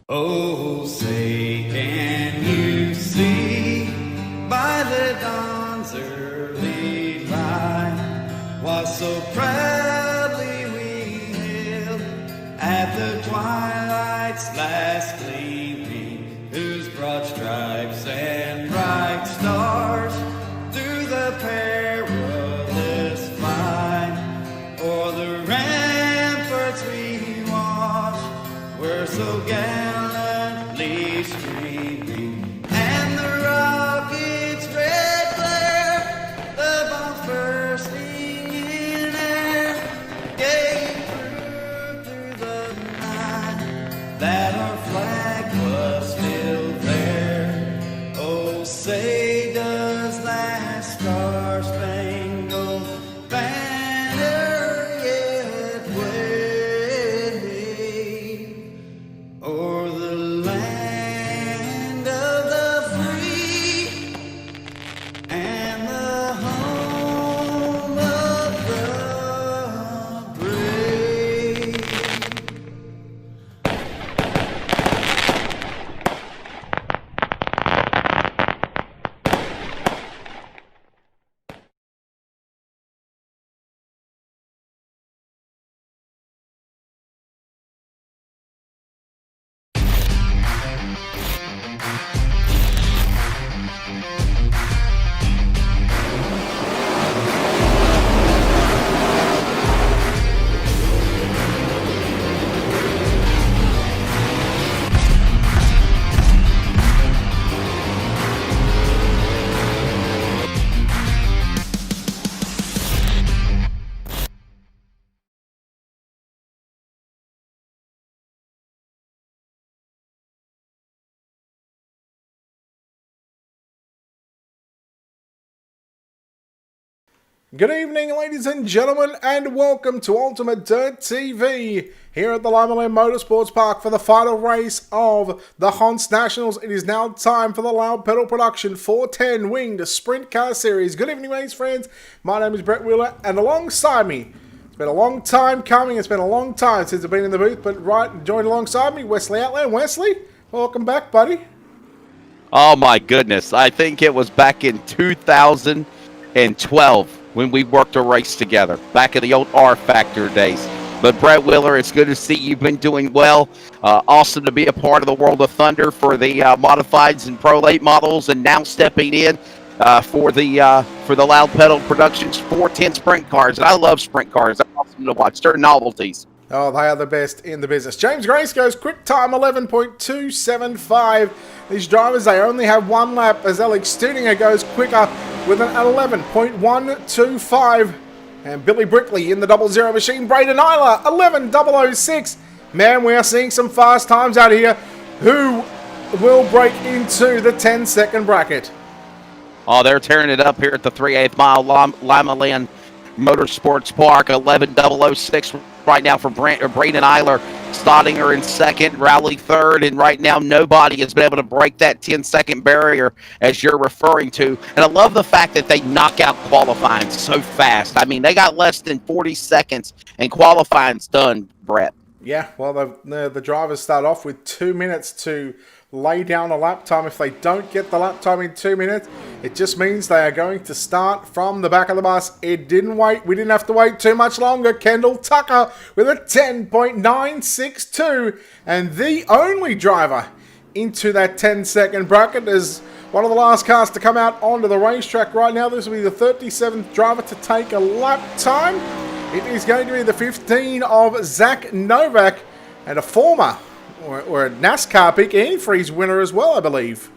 Oh, say can you see by the dawn's early light what so proudly we hailed at the twilight's last gleaming, whose broad stripes and bright stars through the perilous fight o'er the ramparts we watched were so gallantly streaming, and the rocket's red glare, the bombs bursting in air, gave proof through the night that our flag was still there. Oh, say does that star-spangled banner yet wave o'er the land of the free and the home of the brave? Good evening, ladies and gentlemen, and welcome to Ultimate Dirt TV here at the Limaland Motorsports Park for the final race of the Honst Nationals. It is now time for the Loud Pedal Production 410 Winged Sprint Car Series. Good evening, race friends. My name is Brett Wheeler, and alongside me, it's been a long time coming. It's been a long time since I've been in the booth, but joined alongside me, Wesley Outland. Wesley, welcome back, buddy. Oh my goodness, I think it was back in 2012 when we worked a race together, back in the old R Factor days. But Brett Wheeler, it's good to see you've been doing well. Awesome to be a part of the World of Thunder for the modifieds and Pro Late models, and now stepping in for the Loud Pedal Productions 410 Sprint Cars. And I love Sprint Cars. They're awesome to watch. They're novelties. Oh, they are the best in the business. James Grace goes quick time 11.275. These drivers, they only have one lap, as Alex Studinger goes quicker with an 11.125. And Billy Brickley in the 00 machine. Braden Eiler, 11.006. Man, we are seeing some fast times out here. Who will break into the 10-second bracket? Oh, they're tearing it up here at the 3/8 mile Limaland Motorsports Park. 11.006 right now for Braden Eiler. Staudinger in second, Rowley third, and right now nobody has been able to break that 10-second barrier, as you're referring to. And I love the fact that they knock out qualifying so fast. I mean, they got less than 40 seconds, and qualifying's done, Brett. Yeah, well, the drivers start off with 2 minutes to lay down a lap time. If they don't get the lap time in 2 minutes, it just means they are going to start from the back of the bus. It didn't wait. We didn't have to wait too much longer. Kendall Tucker with a 10.962, and the only driver into that 10-second bracket is one of the last cars to come out onto the racetrack right now. This will be the 37th driver to take a lap time. It is going to be the 15 of Zach Novak, and a former or a NASCAR Big Antifreeze winner as well, I believe.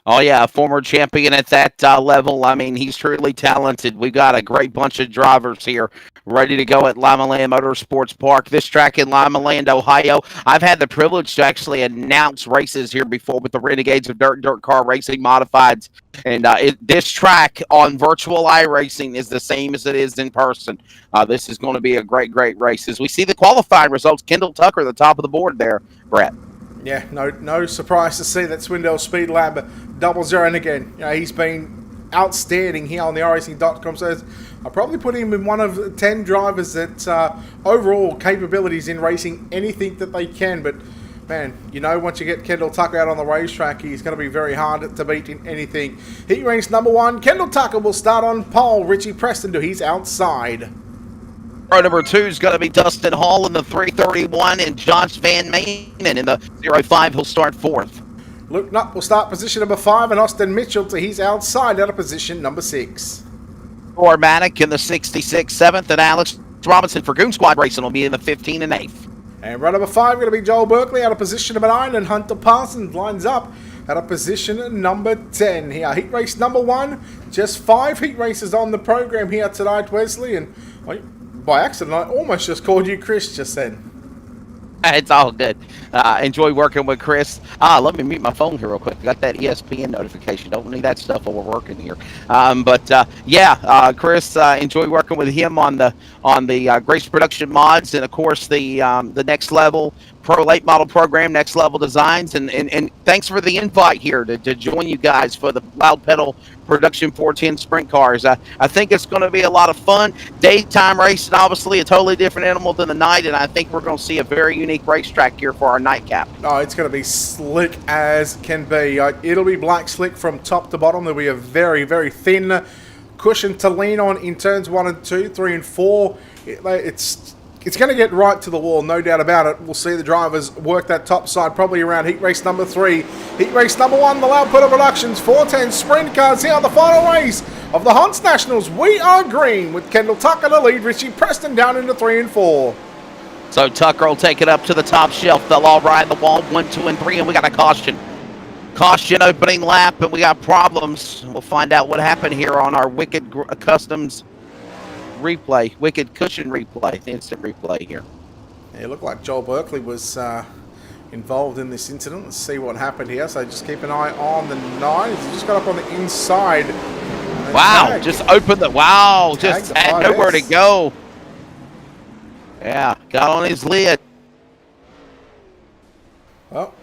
Oh, yeah, a former champion at that level. I mean, he's truly talented. We've got a great bunch of drivers here ready to go at Limaland Motorsports Park. This track in Limaland, Ohio. I've had the privilege to actually announce races here before with the Renegades of Dirt Car Racing Modifieds. And this track on virtual iRacing is the same as it is in person. This is going to be a great race. As we see the qualifying results, Kendall Tucker at the top of the board there, Brett. Yeah, no surprise to see that Swindell Speed Lab 00. And again, you know, he's been outstanding here on the iRacing.com. So I'll probably put him in one of 10 drivers that overall capabilities in racing anything that they can. But man, you know, once you get Kendall Tucker out on the racetrack, he's going to be very hard to beat in anything. Heat race number 1, Kendall Tucker will start on pole. Richie Preston to his outside. Row number 2 is going to be Dustin Hall in the 331 and Josh Van Manen in the 05. He'll start 4th. Luke Nutt will start position number 5 and Austin Mitchell to his outside out of position number 6. Matic in the 66, 7th, and Alex Robinson for Goon Squad Racing will be in the 15 and 8th. And run number 5 going to be Joel Berkeley out of position number 9, and Hunter Parsons lines up out of position number 10 here. Heat race number 1, just 5 heat races on the program here tonight, Wesley, and by accident I almost just called you Chris just then. It's all good. Enjoy working with Chris. Let me mute my phone here real quick. Got that ESPN notification. Don't need that stuff while we're working here. Chris, enjoy working with him on the Grace Production mods, and of course the Next Level Pro Late Model Program, Next Level Designs, and thanks for the invite here to join you guys for the Loud Pedal Production 410 Sprint Cars. I think it's going to be a lot of fun. Daytime racing, obviously a totally different animal than the night, and I think we're going to see a very unique racetrack here for our nightcap. Oh, it's going to be slick as can be. It'll be black slick from top to bottom. There'll be a very, very thin cushion to lean on in turns 1 and 2, 3 and 4. It's going to get right to the wall, no doubt about it. We'll see the drivers work that top side probably around heat race number 3. Heat race number 1, the Loud Pedal Productions 410 Sprint Cars here, the final race of the Hunts Nationals. We are green with Kendall Tucker to lead, Richie Preston down into 3 and 4. So Tucker will take it up to the top shelf. They'll all ride the wall 1, 2, and 3, and we got a caution. Caution opening lap, and we got problems. We'll find out what happened here on our Wicked Customs replay, Wicked Cushion replay, the instant replay here. Yeah, it looked like Joel Berkeley was involved in this incident. Let's see what happened here. So just keep an eye on the 9. He just got up on the inside. Wow, just opened the, wow, just had nowhere to go. Yeah, got on his lid. Well,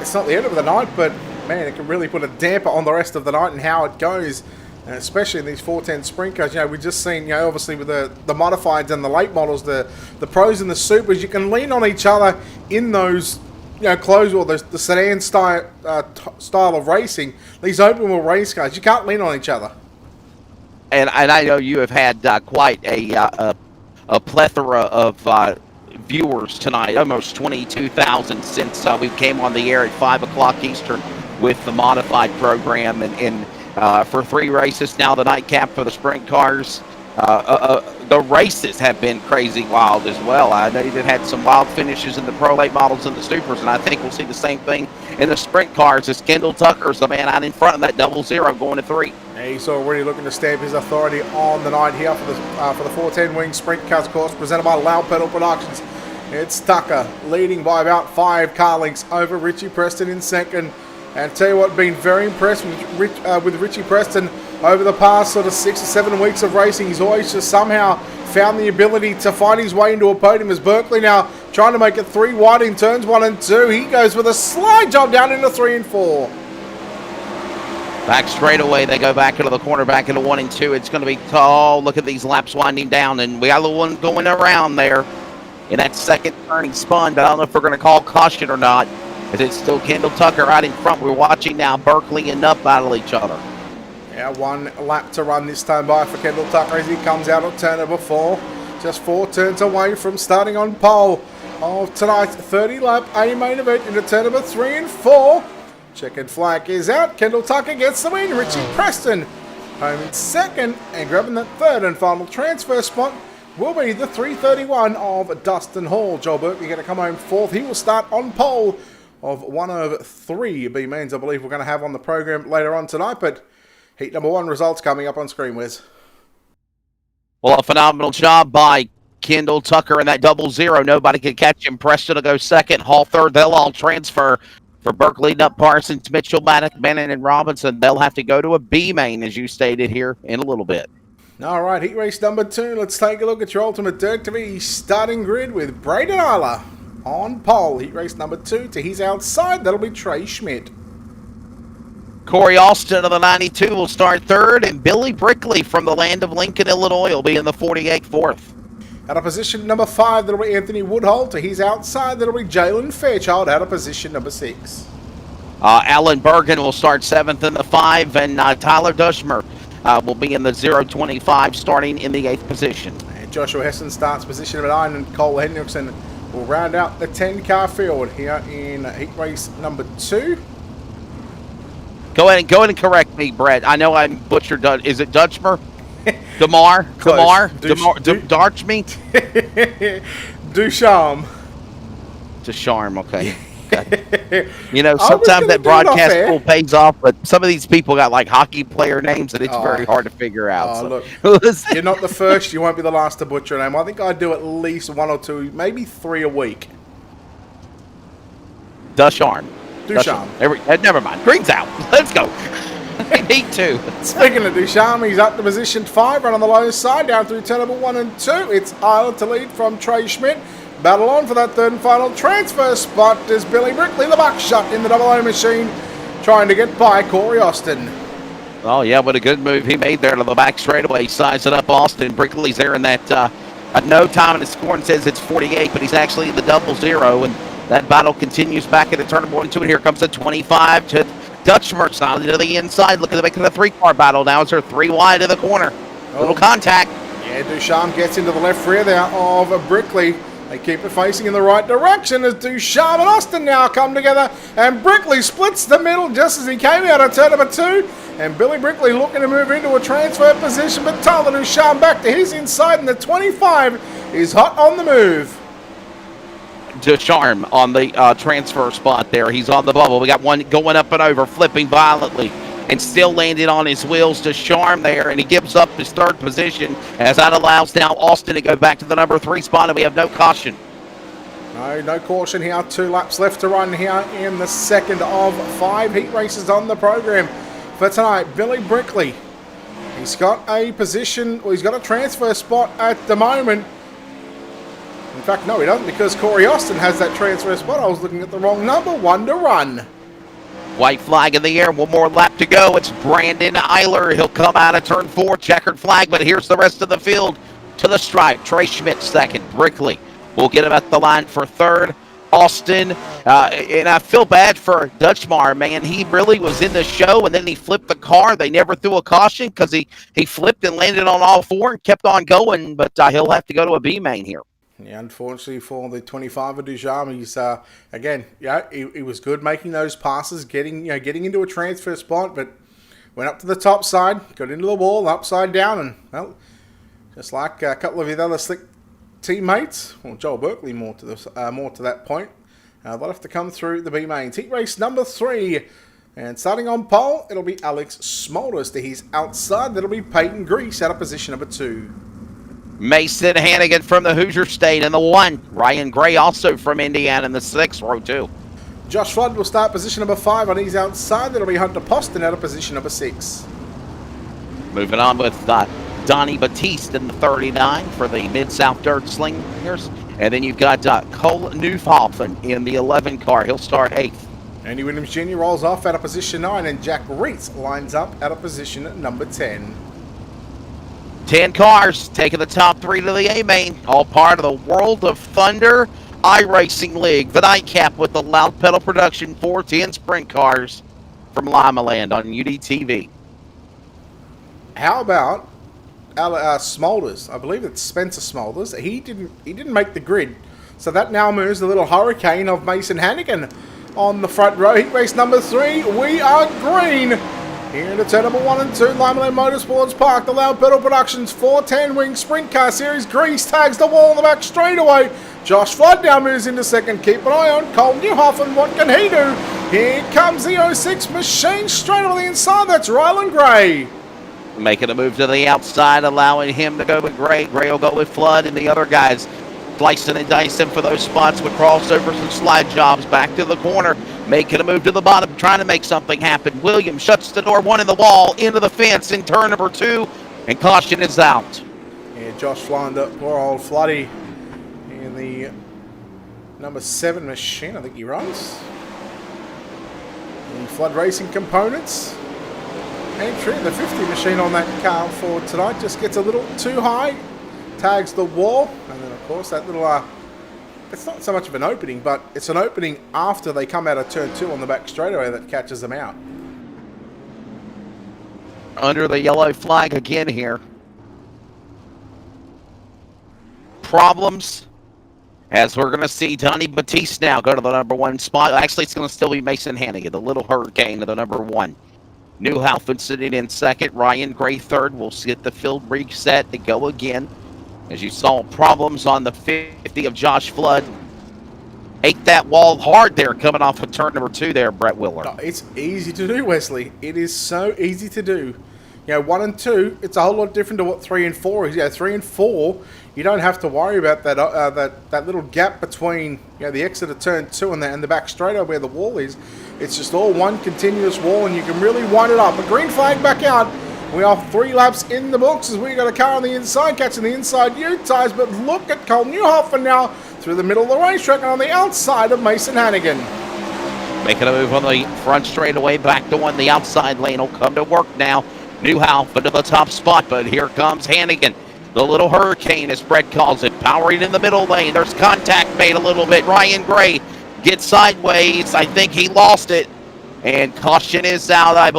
it's not the end of the night, but man, it can really put a damper on the rest of the night and how it goes. Especially in these 410 sprint cars, we've just seen, obviously with the modifieds and the late models, the pros and the supers, you can lean on each other in those, closed or the sedan style of racing. These open wheel race cars, you can't lean on each other. And I know you have had quite a plethora of viewers tonight, almost 22,000 since we came on the air at 5 o'clock Eastern with the modified program, and for 3 races now, the nightcap for the sprint cars. The races have been crazy wild as well. I know they've had some wild finishes in the pro late models and the supers, and I think we'll see the same thing in the sprint cars as Kendall Tucker's the man out in front of that 00 going to 3. He's already looking to stamp his authority on the night here for the 410 Wing Sprint Cars course presented by Loud Pedal Productions. It's Tucker leading by about 5 car lengths over Richie Preston in second. And tell you what, been very impressed with Richie Preston over the past sort of 6 or 7 weeks of racing. He's always just somehow found the ability to fight his way into a podium. As Berkeley now trying to make it 3 wide in turns 1 and 2. He goes with a slide job down into 3 and 4. Back straight away, they go back into the corner, back into 1 and 2. It's going to be tall. Look at these laps winding down, and we got a little one going around there in that second turning spun. But I don't know if we're going to call caution or not. It's still Kendall Tucker right in front. We're watching now Berkeley and Nutt battle each other. Yeah, 1 lap to run this time by for Kendall Tucker as he comes out of turn number 4. Just 4 turns away from starting on pole of tonight's 30-lap A main event into turn number 3 and 4. Checkered flag is out. Kendall Tucker gets the win. Richie Preston home in second, and grabbing that third and final transfer spot will be the 331 of Dustin Hall. Joel Berkeley going to come home 4th. He will start on pole of one of 3 B-mains I believe we're going to have on the program later on tonight. But heat number 1 results coming up on screen, Wes. Well, a phenomenal job by Kendall Tucker in that 00. Nobody could catch him. Preston will go second, Hall third. They'll all transfer for Berkeley, Nutt, Parsons, Mitchell, Maddox, Bannon, and Robinson. They'll have to go to a B-main, as you stated here, in a little bit. All right, heat race number 2. Let's take a look at your Ultimate Dirt TV starting grid with Braden Isla on pole. Heat race number 2 to his outside. That'll be Trey Schmidt. Corey Austin of the 92 will start third, and Billy Brickley from the land of Lincoln, Illinois will be in the 48 fourth. Out of position number 5, that'll be Anthony Woodholt. He's outside, that'll be Jalen Fairchild out of position number 6. Alan Bergen will start 7th in the 5, and Tyler Dushmer will be in the 025, starting in the 8th position. And Joshua Hessen starts position number 9, and Cole Hendrickson will round out the 10-car field here in heat race number 2. Go ahead and correct me, Brett. I know I butchered. Is it Dutchmer? Damar? Darchme? Ducharme. Ducharme, okay. You know, sometimes that broadcast school pays off, but some of these people got like hockey player names, and it's very hard to figure out. Look, you're not the first, you won't be the last to butcher a name. I think I do at least 1 or 2, maybe 3 a week. Ducharme. Never mind. Green's out. Let's go. Heat 2. Speaking of Ducharme, he's up to position 5, right on the low side, down through turn number 1 and 2. It's Isla to lead from Trey Schmidt. Battle on for that third and final transfer spot is Billy Brickley, the buckshot in the double O machine, trying to get by Corey Austin. Oh, yeah, what a good move he made there to the back straightaway. Sizing up Austin. Brickley's there in that no time in his scoring says it's 48, but he's actually in the 00, and that battle continues back into turn number 1 and 2, and here comes the 25 to Dutchmer, solid to the inside, looking to make it a 3-car battle. Now it's her 3 wide in the corner. Little contact. Yeah, Ducharme gets into the left rear there of Brickley. They keep it facing in the right direction as Ducharme and Austin now come together, and Brickley splits the middle just as he came out of turn number 2, and Billy Brickley looking to move into a transfer position, but Tyler Ducharme back to his inside, and the 25 is hot on the move. Ducharme on the transfer spot there. He's on the bubble. We got one going up and over, flipping violently, and still landed on his wheels. Ducharme there, and he gives up his 3rd position as that allows now Austin to go back to the number 3 spot, and we have no caution. No caution here. 2 laps left to run here in the second of 5 heat races on the program for tonight. Billy Brickley, he's got a position, well, he's got a transfer spot at the moment. In fact, no, he doesn't, because Corey Austin has that transfer spot. I was looking at the wrong number. 1 to run. White flag in the air. 1 more lap to go. It's Brandon Eiler. He'll come out of turn 4. Checkered flag, but here's the rest of the field to the stripe. Trey Schmidt 2nd. Brickley will get him at the line for 3rd. Austin, and I feel bad for Dutchmar, man. He really was in the show, and then he flipped the car. They never threw a caution because he flipped and landed on all 4 and kept on going, but he'll have to go to a B main here. Yeah, unfortunately for the 25 of Ducharme, he's again, yeah, he was good making those passes, getting into a transfer spot, but went up to the top side, got into the wall, upside down, and well, just like a couple of his other slick teammates, well, Joel Berkeley more to that point, they'll have to come through the B mains. Heat race number 3, and starting on pole, it'll be Alex Smolders. To his outside, that'll be Peyton Grease out of position number 2. Mason Hannigan from the Hoosier State in the 1. Ryan Gray also from Indiana in the 6, row 2. Josh Flood will start position number 5 on his outside. That'll be Hunter Poston out of position number 6. Moving on with Donnie Batiste in the 39 for the Mid-South Dirt Slingers. And then you've got Cole Neufhofen in the 11 car. He'll start 8th. Andy Williams Jr. rolls off out of position 9, and Jack Reitz lines up out of position number 10. 10 cars taking the top 3 to the A main, all part of the World of Thunder iRacing League. The nightcap with the Loud Pedal Production 410 Sprint Cars from Limaland on UDTV. How about Smolders? I believe it's Spencer Smolders. He didn't make the grid, so that now moves the little hurricane of Mason Hannigan on the front row. Heat race number 3. We are green. Here into turn number 1 and 2, Limaland Motorsports Park, the Loud Pedal Productions 410 Wing Sprint Car Series. Grease tags the wall in the back straightaway. Josh Flood now moves into 2nd. Keep an eye on Cole Newhoffen. What can he do? Here comes the 06 machine straight over the inside. That's Rylan Gray. Making a move to the outside, allowing him to go with Gray. Gray will go with Flood, and the other guys slicing and dicing for those spots with crossovers and slide jobs back to the corner. Making a move to the bottom, trying to make something happen. Williams shuts the door, 1 in the wall, into the fence in turn number 2, and caution is out. Yeah, Josh flying up, poor old Floody in the number 7 machine, I think he runs. The Flood Racing components. Entry in the 50 machine on that car for tonight just gets a little too high. Tags the wall. And then, of course, that little... it's not so much of an opening, but it's an opening after they come out of turn 2 on the back straightaway that catches them out. Under the yellow flag again here. Problems, as we're going to see Donnie Batiste now go to the number 1 spot. Actually, it's going to still be Mason Hannigan, the little hurricane to the number 1. Newhouse sitting in second. Ryan Gray third. We'll get the field reset to go again. As you saw, problems on the 50 of Josh Flood. Ate that wall hard there coming off of turn number 2 there, Brett Willer. No, it's easy to do, Wesley. It is so easy to do. 1 and 2, it's a whole lot different to what 3 and 4 is. 3 and 4, you don't have to worry about that little gap between the exit of turn 2 and the back straightaway where the wall is. It's just all one continuous wall, and you can really wind it up. A green flag back out. We are 3 laps in the books as we got a car on the inside catching the inside U-ties, but look at Cole Newhoffen now through the middle of the racetrack and on the outside of Mason Hannigan. Making a move on the front straightaway, back to one. The outside lane will come to work now. Newhouse into the top spot, but here comes Hannigan. The little hurricane, as Brett calls it, powering in the middle lane. There's contact made a little bit. Ryan Gray gets sideways. I think he lost it. And caution is out, I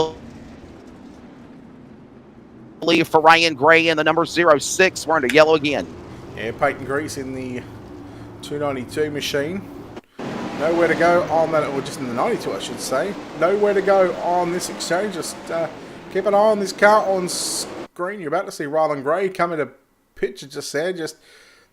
believe, for Ryan Gray in the number 06. We're into yellow again. Yeah, Peyton Grease in the 292 machine. Nowhere to go on that, or just in the 92, I should say. Nowhere to go on this exchange. Just keep an eye on this car on screen. You're about to see Rylan Gray come into picture just there, just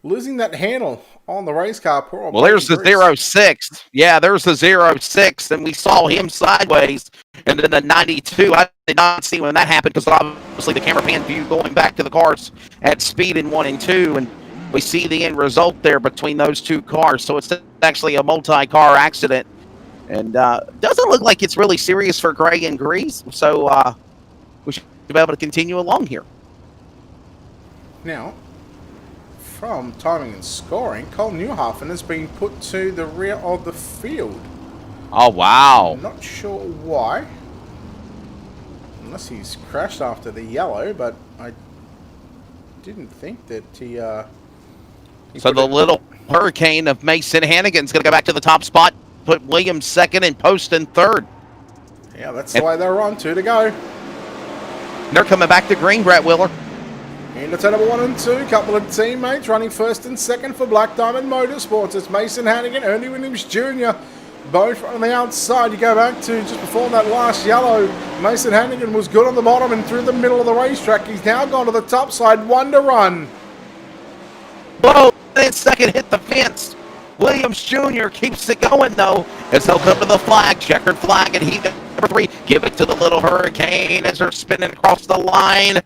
losing that handle on the race car. Poor old there's the Grease. 06. Yeah, there's the 06, and we saw him sideways. And then the 92, I did not see when that happened because obviously the camera pan view going back to the cars at speed in 1 and 2, and we see the end result there between those 2 cars. So it's actually a multi-car accident, and doesn't look like it's really serious for Gray and Grease. So we should be able to continue along here. Now, from timing and scoring, Cole Newhoffen has been put to the rear of the field. Oh, wow. I'm not sure why. Unless he's crashed after the yellow, but I didn't think that he so the little hurricane of Mason Hannigan's going to go back to the top spot, put Williams second and Poston third. Yeah, that's the way they're on. 2 to go. They're coming back to green, Brett Willer. Into turn number 1 and 2, couple of teammates running first and second for Black Diamond Motorsports. It's Mason Hannigan, Ernie Williams Jr., both on the outside. You go back to just before that last yellow. Mason Hannigan was good on the bottom and through the middle of the racetrack. He's now gone to the top side, 1 to run. Whoa, then second hit the fence. Williams Jr. keeps it going, though, as they'll come to the flag, checkered flag, and heat number 3. Give it to the little hurricane as they're spinning across the line.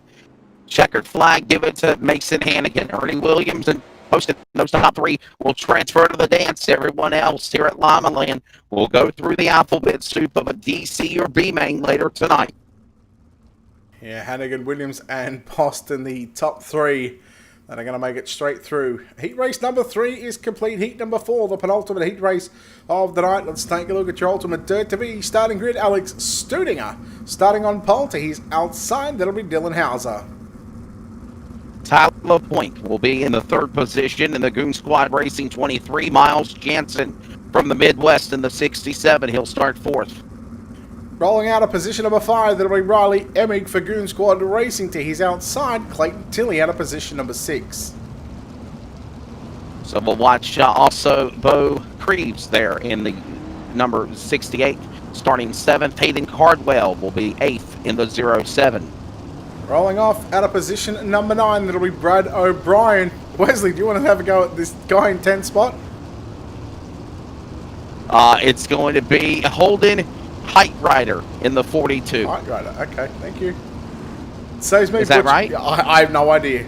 Checkered flag, give it to Mason Hannigan. Ernie Williams and Poston, those top 3 will transfer to the dance. Everyone else here at Limaland will go through the alphabet soup of a DC or B main later tonight. Yeah, Hannigan, Williams, and Poston, the top 3 that are going to make it straight through. Heat race number 3 is complete. Heat number 4, the penultimate heat race of the night. Let's take a look at your ultimate Dirt to Be starting grid. Alex Studinger starting on pole. To his outside, that'll be Dylan Hauser. Tyler Point will be in the 3rd position in the Goon Squad Racing 23. Miles Jansen from the Midwest in the 67. He'll start 4th. Rolling out of position number 5, that'll be Riley Emig for Goon Squad Racing. To his outside, Clayton Tilley out of position number 6. So we'll watch also Bo Creeves there in the number 68. Starting 7th, Hayden Cardwell will be 8th in the 07. Rolling off out of position number 9, that'll be Brad O'Brien. Wesley, do you want to have a go at this guy in 10th spot? It's going to be Holden Height Rider in the 42. Height Rider, okay, thank you. Saves me. Is that right? I have no idea.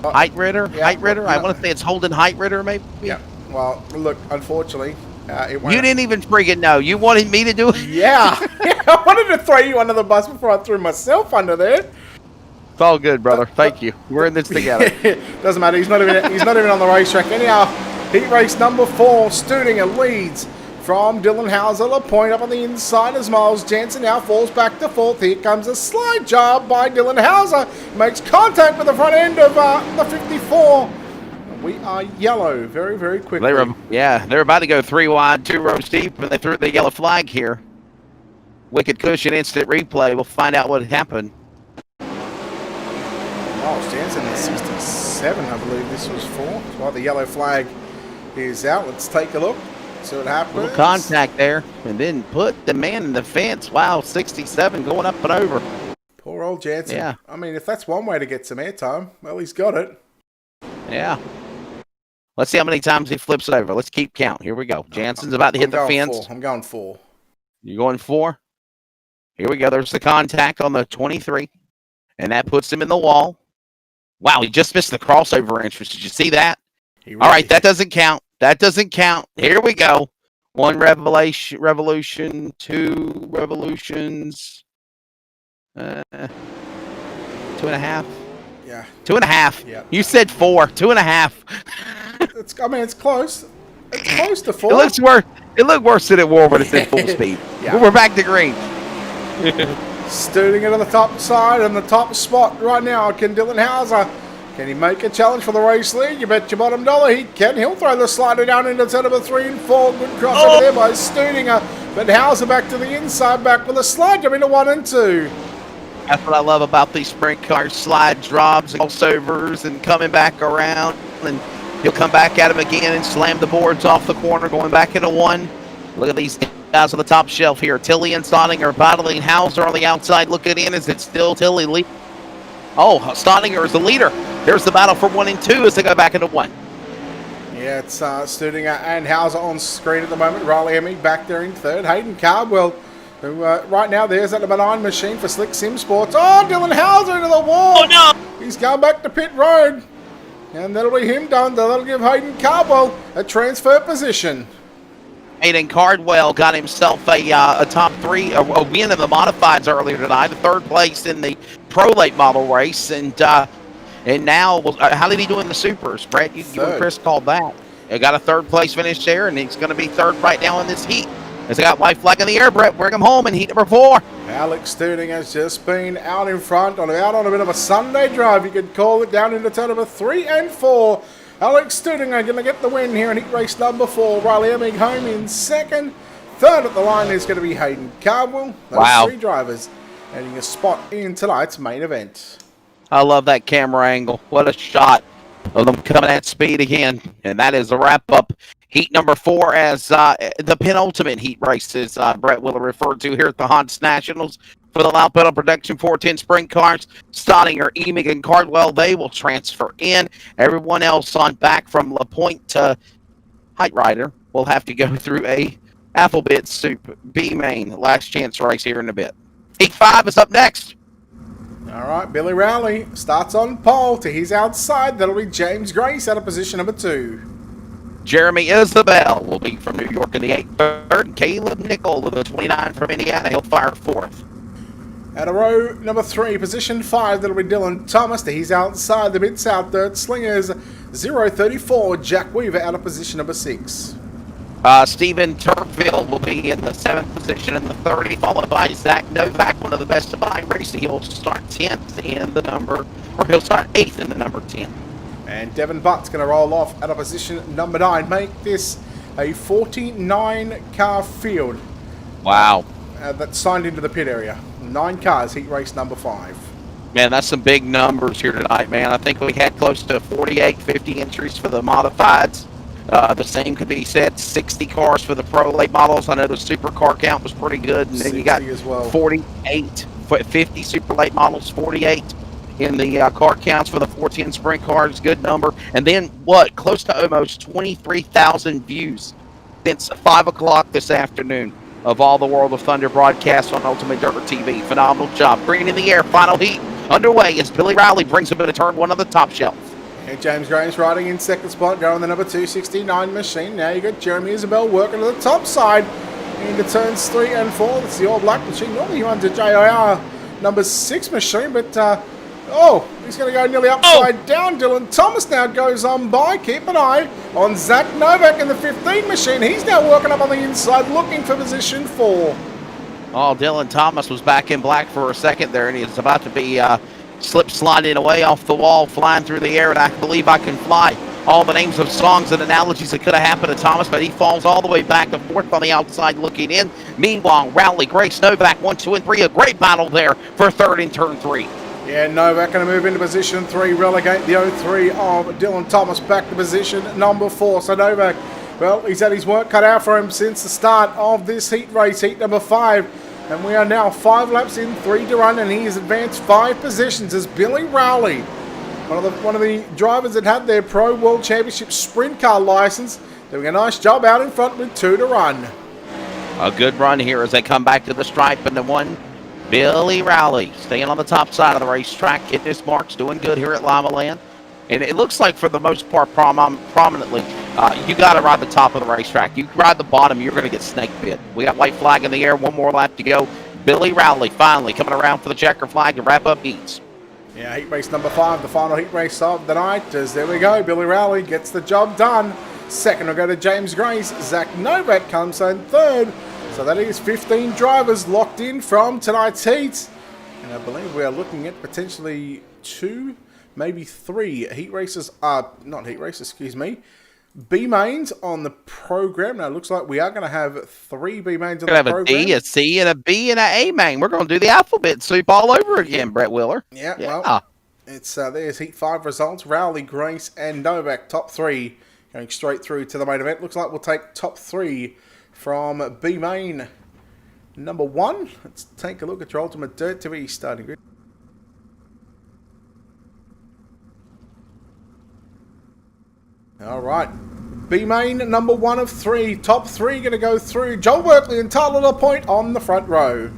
Height Ritter? Yeah, Height Ritter? yeah. I want to say it's Holden Height Ritter, maybe? Yeah, well, look, unfortunately, it won't. You didn't even friggin' know. You wanted me to do it? Yeah. I wanted to throw you under the bus before I threw myself under there. It's all good, brother. Thank you. We're in this together. Doesn't matter. He's not even on the racetrack anyhow. Heat race number 4, Studinger leads from Dylan Hauser. LaPointe up on the inside as Miles Jansen now falls back to fourth. Here comes a slide job by Dylan Hauser. Makes contact with the front end of the 54. We are yellow very, very quickly. They're about to go 3 wide, 2 rows deep, and they threw the yellow flag here. Wicked cushion instant replay. We'll find out what happened. Miles Jansen is 67, I believe this was for. That's why the yellow flag is out. Let's take a look. See what happens. Little contact there, and then put the man in the fence. Wow, 67 going up and over. Poor old Jansen. Yeah. I mean, if that's one way to get some airtime, well, he's got it. Yeah. Let's see how many times he flips it over. Let's keep count. Here we go. Jansen's about to hit the fence. I'm going 4. You're going 4? Here we go. There's the contact on the 23, and that puts him in the wall. Wow, he just missed the crossover entrance. Did you see that? All right, that doesn't count. That doesn't count. Here we go. 1 revolution, 2 revolutions, 2.5. Yeah. 2.5. Yeah. You said 4. 2.5. It's close. It's close to 4. It looks worse. It looked worse than it wore when it's at full speed. Yeah. We're back to green. Stooting it on the top side and the top spot right now. Can Dylan Hauser? Can he make a challenge for the race lead? You bet your bottom dollar he can. He'll throw the slider down into turn number 3 and 4. Good crossover there by Studinger. But Hauser back to the inside, back with a slide jump into 1 and 2. That's what I love about these sprint cars. Slide drops and crossovers and coming back around. And he'll come back at him again and slam the boards off the corner, going back into 1. Look at these guys on the top shelf here. Tilly and Staudinger battling. Hauser on the outside looking in. Is it still Tilly lead? Oh, Staudinger is the leader. There's the battle for 1 and 2 as they go back into 1. Yeah, it's Studinger and Hauser on screen at the moment. Riley Hemming back there in 3rd. Hayden Cardwell, who right now there's that number 9 machine for Slick Sim Sports. Oh, Dylan Hauser into the wall. Oh, no. He's going back to pit road. And that'll be him done. That'll give Hayden Cardwell a transfer position. Hayden Cardwell got himself a top 3, a win in the modifieds earlier tonight, a 3rd place in the Pro Late Model race, and now how did he do in the Supers, Brett? You and Chris called that. He got a 3rd place finish there, and he's going to be 3rd right now in this heat. As they got white flag in the air, Brett, bring him home in heat number 4. Alex Studinger has just been out in front, out on a bit of a Sunday drive. You could call it, down into turn number 3 and 4. Alex Studinger going to get the win here in heat race number 4. Riley Hemming home in 2nd. 3rd at the line is going to be Hayden Cardwell. Those 3 drivers getting a spot in tonight's main event. I love that camera angle. What a shot of them coming at speed again. And that is a wrap-up. Heat number 4 as the penultimate heat race, as Brett will refer to here at the Hans Nationals. For the Loud Pedal Production 410 Sprint Cars, Staudinger, Emig, and Cardwell, they will transfer in. Everyone else on back from LaPointe to Height Rider will have to go through a alphabet soup B main last chance race here in a bit. Heat 5 is up next. All right, Billy Rowley starts on pole to his outside. That'll be James Grace out of position number 2. Jeremy Isabel will be from New York in the 8th. Caleb Nickel with the 29 from Indiana. He'll fire 4th. At a row number 3, position 5, that'll be Dylan Thomas to his outside. The mid-south dirt slingers 034. Jack Weaver out of position number 6. Stephen Turkville will be in the 7th position in the 30, followed by Zach Novak, one of the best of my racing. He'll start 10th in the number, or he'll start 8th in the number 10. And Devin Butt's going to roll off out of position number 9. Make this a 49-car field. Wow. That's signed into the pit area. 9 cars, heat race number 5. Man, that's some big numbers here tonight, man. I think we had close to 48, 50 entries for the modifieds. The same could be said, 60 cars for the pro late models. I know the super car count was pretty good. And then you got 48, 50 super late models, 48 in the car counts for the 410 sprint cars. Good number. And then what? Close to almost 23,000 views since 5 o'clock this afternoon of all the World of Thunder broadcasts on Ultimate Dirt TV. Phenomenal job. Green in the air. Final heat underway as Billy Rowley brings him into turn 1 on the top shelf. And James Graham's riding in 2nd spot, going the number 269 machine. Now you got Jeremy Isabel working to the top side into turns 3 and 4. That's the All Black machine. Normally he runs a JIR number 6 machine, but Oh, he's going to go nearly upside down. Dylan Thomas now goes on by. Keep an eye on Zach Novak in the 15 machine. He's now working up on the inside, looking for position 4. Oh, Dylan Thomas was back in black for a second there, and he's about to be sliding away off the wall, flying through the air, and I believe I can fly. All the names of songs and analogies that could have happened to Thomas, but he falls all the way back and forth on the outside looking in. Meanwhile, Rowley, Grace, Novak, 1, 2, and 3. A great battle there for third in turn 3. Yeah, Novak going to move into position 3, relegate the 0-3 of Dylan Thomas back to position number 4. So Novak, well, he's had his work cut out for him since the start of this heat race, heat number 5. And we are now 5 laps in, 3 to run, and he has advanced 5 positions as Billy Rowley, one of the drivers that had their Pro World Championship sprint car license, doing a nice job out in front with 2 to run. A good run here as they come back to the stripe and the 1. Billy Rowley staying on the top side of the racetrack. Hit his marks, doing good here at Limaland. And it looks like for the most part, prominently, you got to ride the top of the racetrack. You ride the bottom, you're going to get snake bit. We got white flag in the air, 1 more lap to go. Billy Rowley finally coming around for the checker flag to wrap up heats. Yeah, heat race number 5, the final heat race of the night. As there we go, Billy Rowley gets the job done. Second will go to James Grace. Zach Novak comes in third. So that is 15 drivers locked in from tonight's heat. And I believe we are looking at potentially 2, maybe 3 heat races. Not heat races, excuse me. B mains on the program. Now it looks like we are going to have 3 B mains on the program. We're going to have a D, a C, and a B, and an A main. We're going to do the alphabet soup all over again, Brett Wheeler. Yeah. Well, it's there's heat 5 results. Rowley, Grace, and Novak, top 3, going straight through to the main event. Looks like we'll take top 3 from B main number 1. Let's take a look at your Ultimate Dirt TV starting grid. All right. B main number 1 of 3. Top 3 going to go through. Joel Berkeley and Tyler LaPointe on the front row.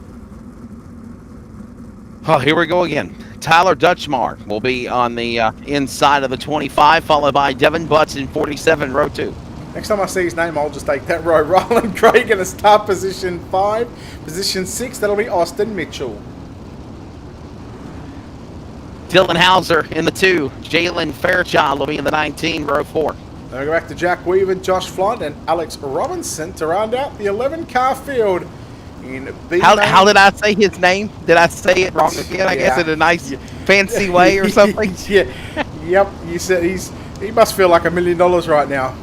Oh, here we go again. Tyler Dutchmar will be on the inside of the 25, followed by Devin Butts in 47, row 2. Next time I see his name, I'll just take that row. Roland Gray going to start position 5. Position 6, that'll be Austin Mitchell. Dylan Hauser in the 2. Jalen Fairchild will be in the 19, row 4. Then we go back to Jack Weaver, Josh Flont, and Alex Robinson to round out the 11-car field in B. How did I say his name? Did I say it wrong again? I guess in a nice, fancy way or something? Yeah. Yep. You said he must feel like $1 million right now.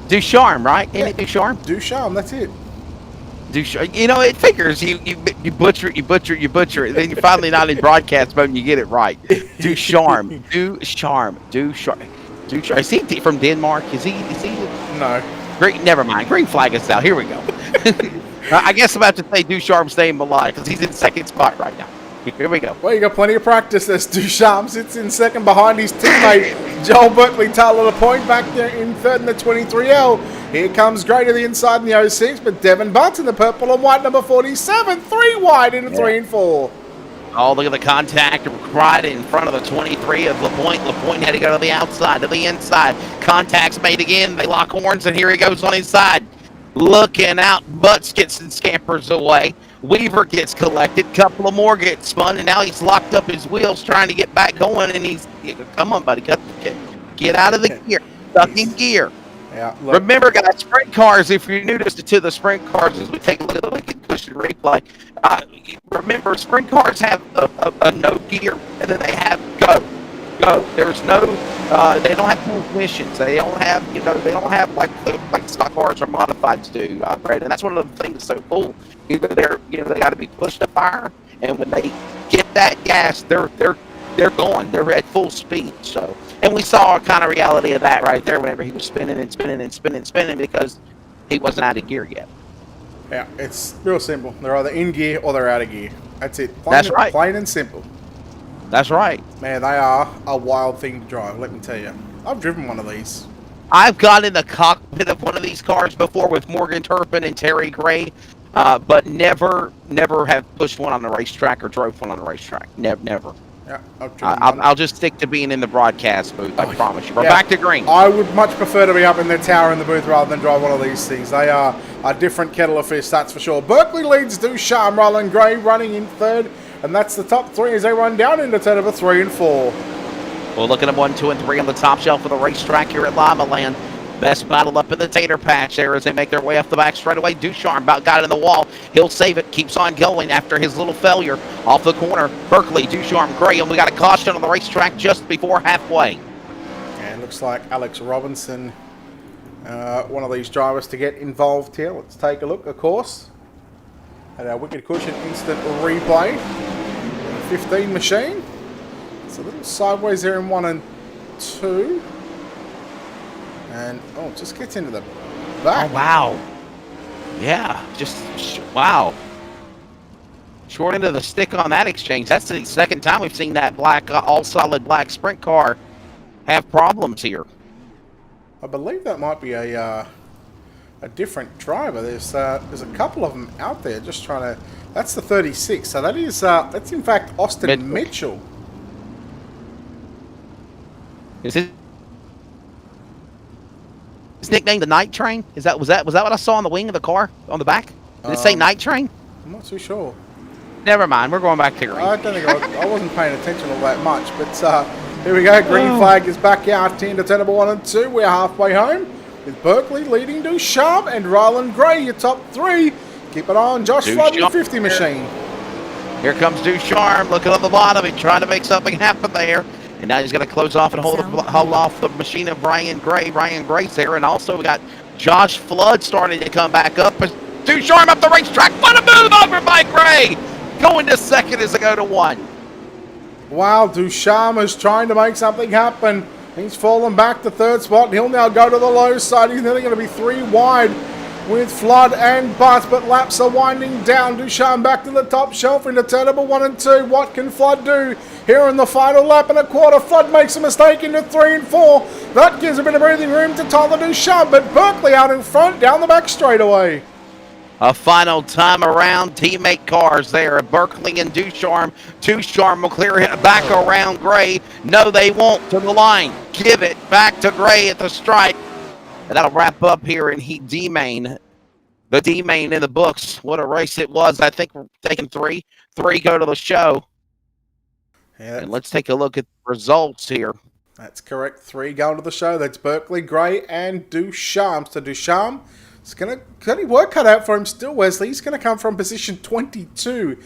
Ducharme, right? Isn't it Ducharme? Ducharme, that's it. Ducharme. You know, it figures. You butcher it, you butcher it, you butcher it. Then you're finally not in broadcast mode and you get it right. Ducharme. Ducharme. Is he from Denmark? Is he? No. Great. Never mind. Green flag us out. Here we go. I guess I'm about to say Ducharme's name a lot because he's in second spot right now. Here we go. Well, you got plenty of practice as Ducharme sits in second behind his teammate Joel Berkeley. Tyler LaPointe back there in third in the 23L. Here comes Gray to the inside in the 06, but Devin Butts in the purple and white number 47. 3 wide into 3 and 4. Oh, look at the contact right in front of the 23 of LaPointe. LaPointe had to go to the outside, to the inside. Contact's made again. They lock horns, and here he goes on his side. Looking out. Butts gets and scampers away. Weaver gets collected. Couple of more get spun, and now he's locked up his wheels trying to get back going, and he's... Come on, buddy. Get out of the gear. Stuck in gear. Yeah, look. Remember, guys, sprint cars, if you're new to the sprint cars, as we take a look at the Lincoln Cushion replay, remember, sprint cars have a no gear, and then they have go. There's no, they don't have transmissions. They don't have, they don't have like stock cars or modifieds do, Brad. And that's one of the things that's so cool. They got to be pushed to fire, and when they get that gas, they're going. They're at full speed. So, and we saw a kind of reality of that right there whenever he was spinning because he wasn't out of gear yet. Yeah, it's real simple. They're either in gear or they're out of gear. That's it. That's right. Plain and simple. That's right. Man, they are a wild thing to drive, let me tell you. I've driven one of these. I've got in the cockpit of one of these cars before with Morgan Turpin and Terry Gray, but never have pushed one on the racetrack or drove one on the racetrack. Never. Yeah, I'll just stick to being in the broadcast booth, I promise you. We're back to green. I would much prefer to be up in the tower in the booth rather than drive one of these things. They are a different kettle of fish, that's for sure. Berkeley leads Ducharme. Roland Gray running in third. And that's the top three as they run down into turn number 3 and 4. Well, look at them 1, 2, and 3 on the top shelf of the racetrack here at Limaland. Best battle up in the tater patch there as they make their way off the back straightaway. Ducharme about got it in the wall. He'll save it. Keeps on going after his little failure off the corner. Berkeley, Ducharme, Gray, and we got a caution on the racetrack just before halfway. And looks like Alex Robinson, one of these drivers to get involved here. Let's take a look, of course, at our Wicked Cushion instant replay. 15 machine. It's a little sideways there in 1 and 2. And, just gets into the back. Oh, wow. Yeah, wow. Short end of the stick on that exchange. That's the second time we've seen that black, all-solid black sprint car have problems here. I believe that might be a different driver. There's a couple of them out there just trying to... That's the 36. So that is that's in fact Austin Mitchell. Is his nickname the Night Train? Was that what I saw on the wing of the car on the back? Did it say Night Train? I'm not too sure. Never mind. We're going back to green. I don't think I wasn't paying attention all that much, but here we go. Green flag is back out into turn number 1 and 2. We're halfway home with Berkeley leading Ducharme and Ryland Gray, your top 3. Keep it on, Josh Flood, your 50 machine. Here comes Ducharme, looking on the bottom. He's trying to make something happen there. And now he's going to close off and hold off the machine of Ryan Gray. Ryan Gray's there. And also we got Josh Flood starting to come back up. Ducharme up the racetrack. What a move over by Gray. Going to second as they go to 1. Wow, Ducharme is trying to make something happen. He's fallen back to third spot. He'll now go to the low side. He's nearly going to be 3 wide with Flood and Butt, but laps are winding down. Ducharme back to the top shelf into turn number 1 and 2. What can Flood do here in the final lap and a quarter? Flood makes a mistake into 3 and 4. That gives a bit of breathing room to Tyler Ducharme, but Berkeley out in front down the back straightaway. A final time around, teammate cars there, Berkeley and Ducharme. Ducharme will clear it back around Gray. No, they won't, to the line. Give it back to Gray at the stripe. And that'll wrap up here in Heat D-Main. The D-Main in the books. What a race it was. I think we're taking 3. 3 go to the show. Yeah, and let's take a look at the results here. That's correct. 3 going to the show. That's Berkeley, Gray, and Ducharme. So Ducharme is going to get his work cut out for him still, Wesley. He's going to come from position 22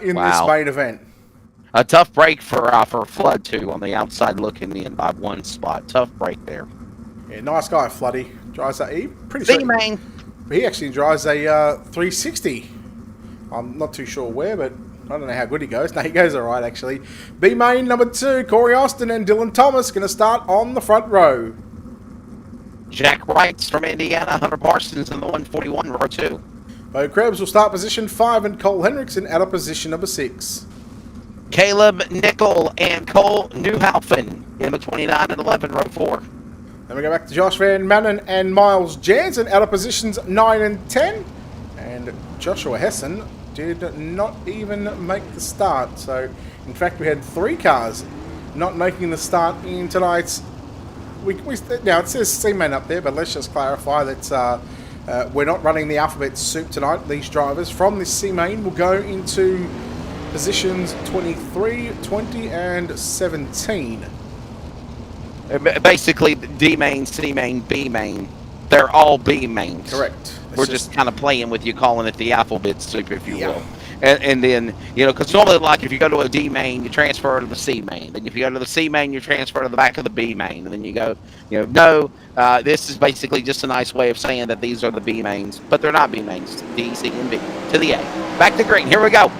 in this main event. A tough break for Flood, too, on the outside looking in by 1 spot. Tough break there. Yeah, nice guy, Floody. Drives a D-Main. He actually drives a 360. I'm not too sure where, but I don't know how good he goes. No, he goes all right, actually. B-Main number 2, Corey Austin and Dylan Thomas going to start on the front row. Jack Wrights from Indiana, Hunter Parsons in the 141 row 2. Bo Krebs will start position 5 and Cole Henriksen out of position number 6. Caleb Nickel and Cole Newhaufen in the 29 and 11 row 4. Then we go back to Josh Van Manen and Miles Jansen out of positions 9 and 10. And Joshua Hessen did not even make the start. So, in fact, we had 3 cars not making the start in tonight's... Now, it says C-Main up there, but let's just clarify that we're not running the alphabet soup tonight. These drivers from this C-Main will go into positions 23, 20, and 17. Basically, D-Main, C-Main, B-Main. They're all B-Mains. Correct. We're just kind of playing with you, calling it the alphabet soup, if you will. And then, because normally, like, if you go to a D-Main, you transfer to the C-Main. Then if you go to the C-Main, you transfer to the back of the B-Main. And then you go, this is basically just a nice way of saying that these are the B-Mains. But they're not B-Mains. D, C, and B. To the A. Back to green. Here we go.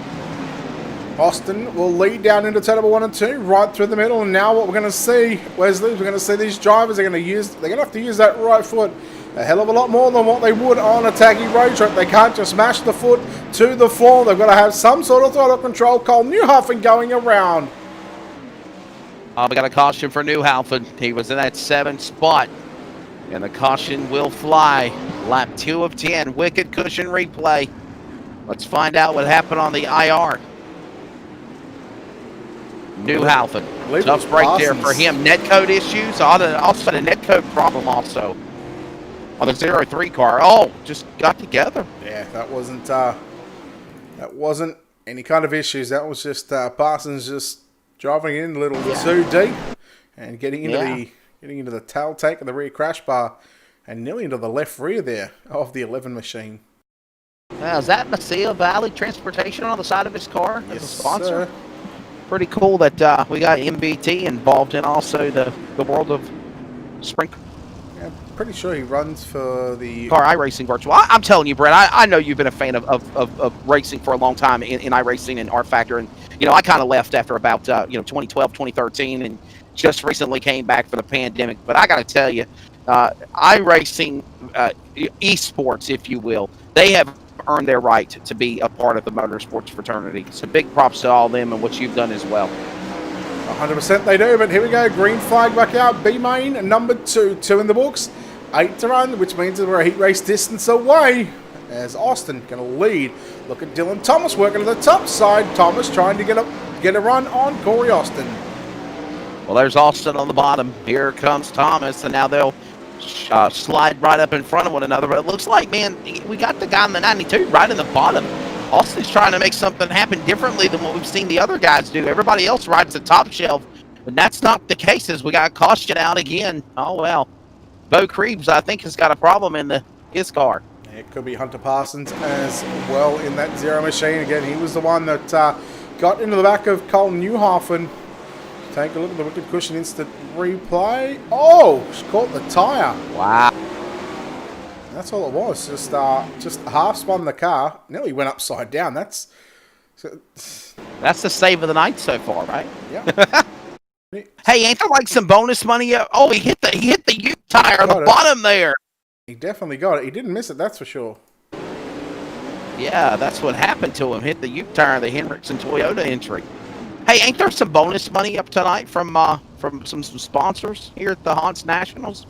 Austin will lead down into turn number 1 and 2, right through the middle. And now what we're going to see, Wesley, we're going to see these drivers are going to have to use that right foot a hell of a lot more than what they would on a taggy road track. They can't just mash the foot to the floor. They've got to have some sort of throttle control. Cole Newhaufen going around. We got a caution for Newhaufen. He was in that 7th spot. And the caution will fly. Lap 2 of 10. Wicked Cushion replay. Let's find out what happened on the IR. Newhaufen. Tough break there for him. Netcode issues. Also a netcode problem also on the 03 car. Oh, just got together. Yeah, that wasn't any kind of issues. That was just Parsons just driving in a little too deep and getting into the tail take of the rear crash bar and nearly into the left rear there of the 11 machine. Now, is that Mesilla Valley Transportation on the side of his car as a sponsor? Sir. Pretty cool that we got MBT involved in also the world of Sprint. Yeah, pretty sure he runs for the car iRacing virtual. I'm telling you, Brett, I know you've been a fan of racing for a long time in iRacing and R Factor, and I kind of left after about 2012, 2013, and just recently came back for the pandemic. But I got to tell you, iRacing esports, if you will, they have earned their right to be a part of the motorsports fraternity. So big props to all of them and what you've done as well. 100% they do, but here we go. Green flag back out. B main, number 2 in the books. 8 to run, which means that we're a heat race distance away. As Austin going to lead. Look at Dylan Thomas working to the top side. Thomas trying to get a run on Corey Austin. Well, there's Austin on the bottom. Here comes Thomas, and now they'll slide right up in front of one another. But it looks like, man, we got the guy in the 92 right in the bottom. Austin's trying to make something happen differently than what we've seen the other guys do. Everybody else rides the top shelf, but that's not the case as we got caution out again. Oh, well. Bo Creeves, I think, has got a problem in his car. It could be Hunter Parsons as well in that zero machine. Again, he was the one that got into the back of Cole Newhoffen. Take a look at the wicked cushion instant replay. Oh, she caught the tire. Wow. That's all it was. Just half spun the car. Nearly went upside down. That's the save of the night so far, right? Yeah. Hey, ain't there like some bonus money? Oh, he hit the U tire on the bottom there. He definitely got it. He didn't miss it, that's for sure. Yeah, that's what happened to him. Hit the U tire of the Hendrickson Toyota entry. Hey, ain't there some bonus money up tonight from some sponsors here at the Hans Nationals?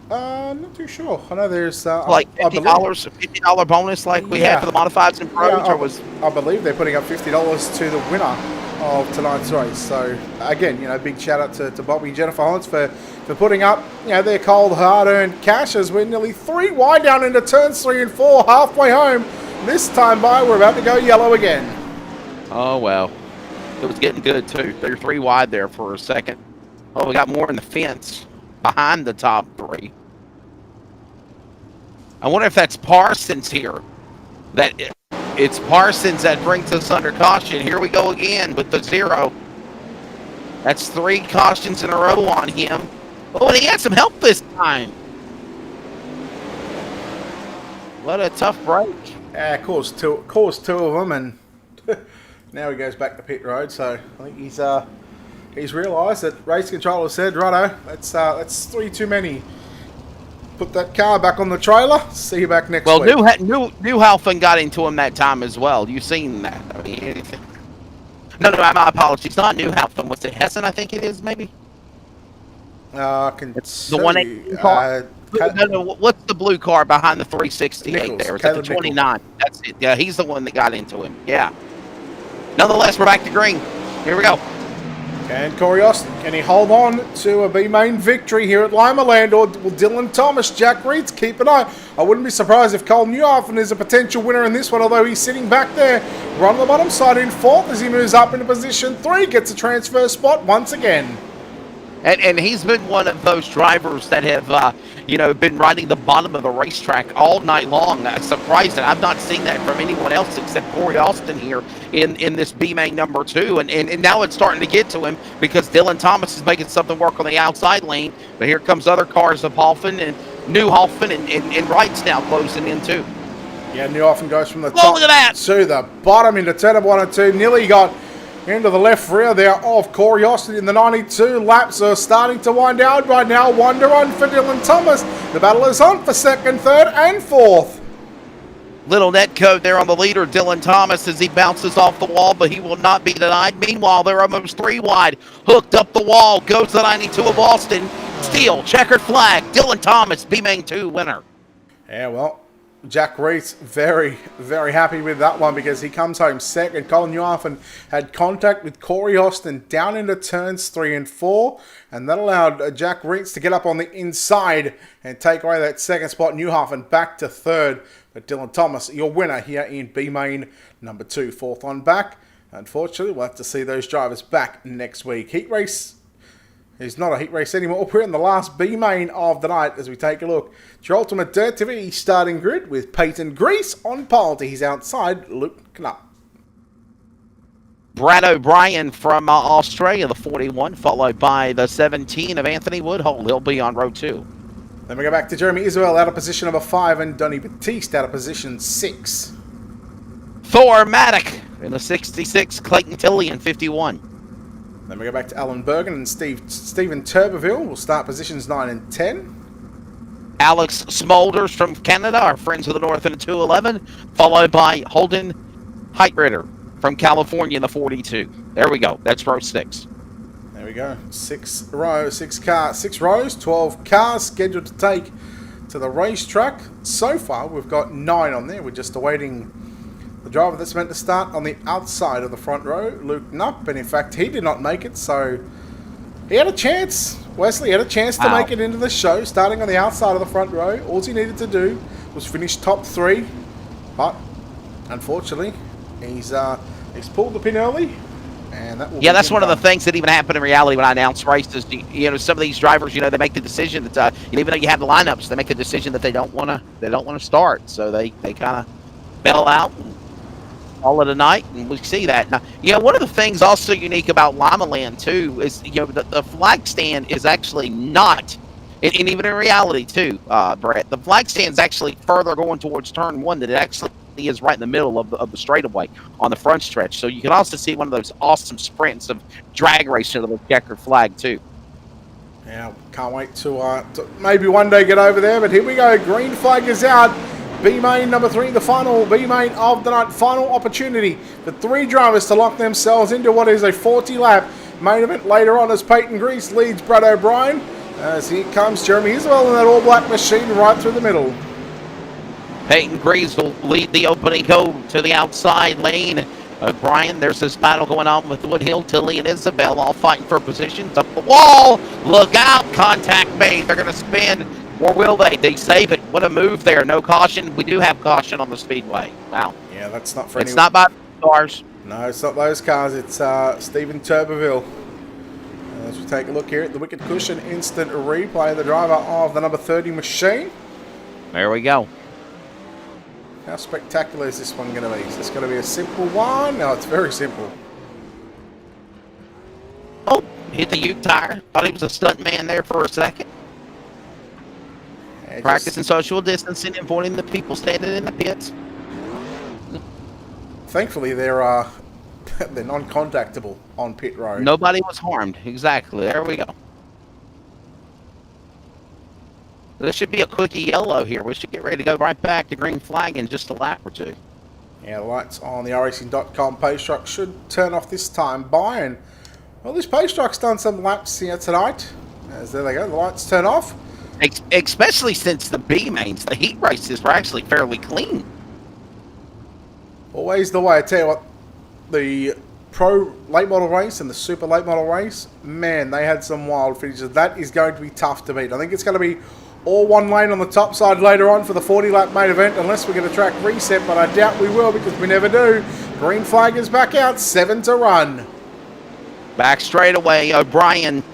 Not too sure. I know there's like $50 bonus like we had for the modifieds and pros. I believe they're putting up $50 to the winner of tonight's race. So again, big shout out to Bobby and Jennifer Hans for putting up their cold hard-earned cash as we're nearly 3 wide down into turns 3 and 4, halfway home. This time by, we're about to go yellow again. Oh well, it was getting good too. They're 3 wide there for a second. Oh, we got more in the fence behind the top 3. I wonder if that's Parsons here. It's Parsons that brings us under caution. Here we go again with the 0. That's 3 cautions in a row on him. Oh, and he had some help this time. What a tough break. Yeah, caused two of them, and now he goes back to pit road. So I think he's realised that race controller said, righto, that's 3 too many. Put that car back on the trailer. See you back next week. Well, Newhoffen got into him that time as well. You've seen that. I mean, no, my apologies. Not Newhoffen. What's it? Hessen, I think it is, maybe? It's the 180 car. No, what's the blue car behind the 368 Nichols, there? It's at the 29. That's it. Yeah, he's the one that got into him. Yeah. Nonetheless, we're back to green. Here we go. And Corey Austin, can he hold on to a B-main victory here at Limaland, or will Dylan Thomas, Jack Reeds keep an eye? I wouldn't be surprised if Cole Newhoffen is a potential winner in this one, although he's sitting back there, right on the bottom side in 4th as he moves up into position 3, gets a transfer spot once again. And he's been one of those drivers that have, been riding the bottom of the racetrack all night long. Surprising. I've not seen that from anyone else except Corey Austin here in this B-main number 2. And now it's starting to get to him because Dylan Thomas is making something work on the outside lane. But here comes other cars of Newhoffen and Wright's now closing in too. Yeah, Newhoffen goes from the top look at that. to the bottom into turn 1 and 2. Nearly got into the left rear there of Corey Austin in the 92. Laps are starting to wind down right now. 1 to run for Dylan Thomas. The battle is on for 2nd, 3rd, and 4th. Little net code there on the leader, Dylan Thomas, as he bounces off the wall, but he will not be denied. Meanwhile, they're almost 3 wide. Hooked up the wall, goes the 92 of Austin. Steal, checkered flag. Dylan Thomas, B-main 2 winner. Yeah, well, Jack Reese very, very happy with that one because he comes home second. Colin Newhoffen had contact with Corey Austin down into turns 3 and 4, and that allowed Jack Reese to get up on the inside and take away that second spot. Newhoffen back to third, but Dylan Thomas, your winner here in B Main number 2, fourth on back. Unfortunately, we'll have to see those drivers back next week. Heat race. It's not a heat race anymore. We're in the last B main of the night as we take a look. It's your Ultimate Dirt TV starting grid with Peyton Grease on pole to his outside, Luke Knapp. Brad O'Brien from Australia, the 41, followed by the 17 of Anthony Woodhull. He'll be on row 2. Then we go back to Jeremy Isabel out of position number 5 and Donny Batiste out of position 6. Thor Maddock in the 66, Clayton Tilley in 51. Then we go back to Alan Bergen and Stephen Turbeville will start positions 9 and 10. Alex Smolders from Canada, our friends of the North in the 211, followed by Holden Heitritter from California in the 42. There we go. That's row 6. There we go. 6 rows, 12 cars scheduled to take to the racetrack. So far, we've got 9 on there. We're just awaiting the driver that's meant to start on the outside of the front row, Luke Knapp, and in fact, he did not make it, so he had a chance. Wesley had a chance to make it into the show, starting on the outside of the front row. All he needed to do was finish top 3, but unfortunately, he's pulled the pin early, and that will that's one of the things that even happen in reality when I announce races. You know, some of these drivers, you know, they make the decision that even though you have the lineups, they make the decision that they don't want to start, so they kind of bail out. All of the night, and we see that. Now, you know, one of the things also unique about Limaland, too, is, you know, the flag stand is actually not, and even in reality, too, Brett, the flag stand is actually further going towards turn 1 than it actually is right in the middle of the straightaway on the front stretch. So you can also see one of those awesome sprints of drag racing of the checkered flag, too. Yeah, can't wait to maybe one day get over there, but here we go. Green flag is out. B main number 3, the final B main of the night. Final opportunity for 3 drivers to lock themselves into what is a 40-lap main event later on as Peyton Grease leads Brad O'Brien. As here comes Jeremy Isabel in that all-black machine right through the middle. Peyton Grease will lead the opening go to the outside lane. O'Brien, there's this battle going on with Woodhill, Tilley, and Isabel all fighting for positions up the wall. Look out, contact made. They're going to spin. Or will they? They save it. What a move there. No caution. We do have caution on the speedway. Wow. Yeah, that's not for It's not by cars. No, it's not those cars. It's Stephen Turbeville. As we take a look here at the Wicked Cushion instant replay, the driver of the number 30 machine. There we go. How spectacular is this one going to be? Is this going to be a simple one? No, it's very simple. Oh, hit the U tire. Thought he was a stunt man there for a second. Practicing social distancing and avoiding the people standing in the pits. Thankfully, they're non-contactable on pit road. Nobody was harmed. Exactly. There we go. There should be a quickie yellow here. We should get ready to go right back to green flag in just a lap or 2. Yeah, the lights on the iRacing.com pace truck should turn off this time by. And, well, this pace truck's done some laps here tonight. As there they go, the lights turn off. Especially since the B mains, the heat races were actually fairly clean. Always the way. I tell you what, the Pro late model race and the Super late model race, man, they had some wild finishes. That is going to be tough to beat. I think it's going to be all one lane on the top side later on for the 40-lap main event, unless we get a track reset, but I doubt we will because we never do. Green flag is back out, 7 to run. Back straight away, O'Brien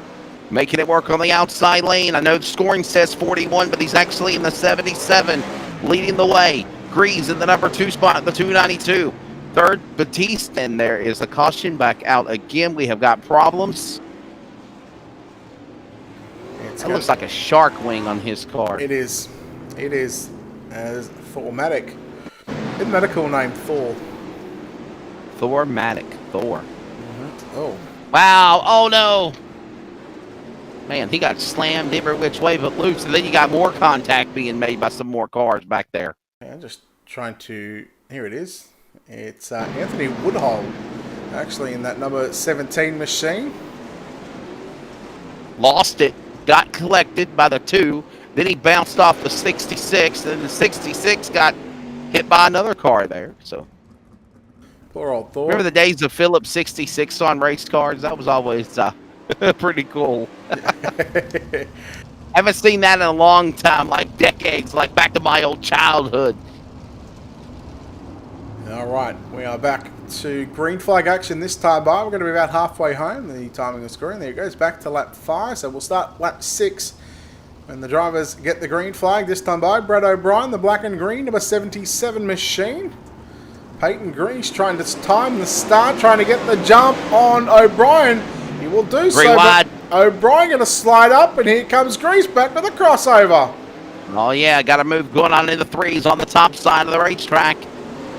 making it work on the outside lane. I know the scoring says 41, but he's actually in the 77, leading the way. Greaves in the number 2 spot at the 292. Third, Batiste, and there is a caution back out again. We have got problems. It looks like a shark wing on his car. It is. It is. As Thormatic. Isn't that a cool name, Thor? Thormatic. Thor. Mm-hmm. Oh. Wow. Oh, no. Man, he got slammed every which way but loose. And then you got more contact being made by some more cars back there. Yeah, just trying to... Here it is. It's Anthony Woodhull, actually, in that number 17 machine. Lost it. Got collected by the 2 Then he bounced off the 66, and the 66 got hit by another car there. So Poor old Thor. remember the days of Phillips 66 on race cars? That was always pretty cool. Haven't seen that in a long time, like decades, like back to my old childhood. All right, we are back to green flag action this time by. We're going to be about halfway home. The timing is screwing. There it goes, back to lap 5. So we'll start lap 6 when the drivers get the green flag this time by. Brad O'Brien, the black and green, number 77 machine. Peyton Grease trying to time the start, trying to get the jump on O'Brien. He will do so, but O'Brien going to slide up, and here comes Grease back with a crossover. Oh, yeah, got a move going on in the 3s on the top side of the racetrack.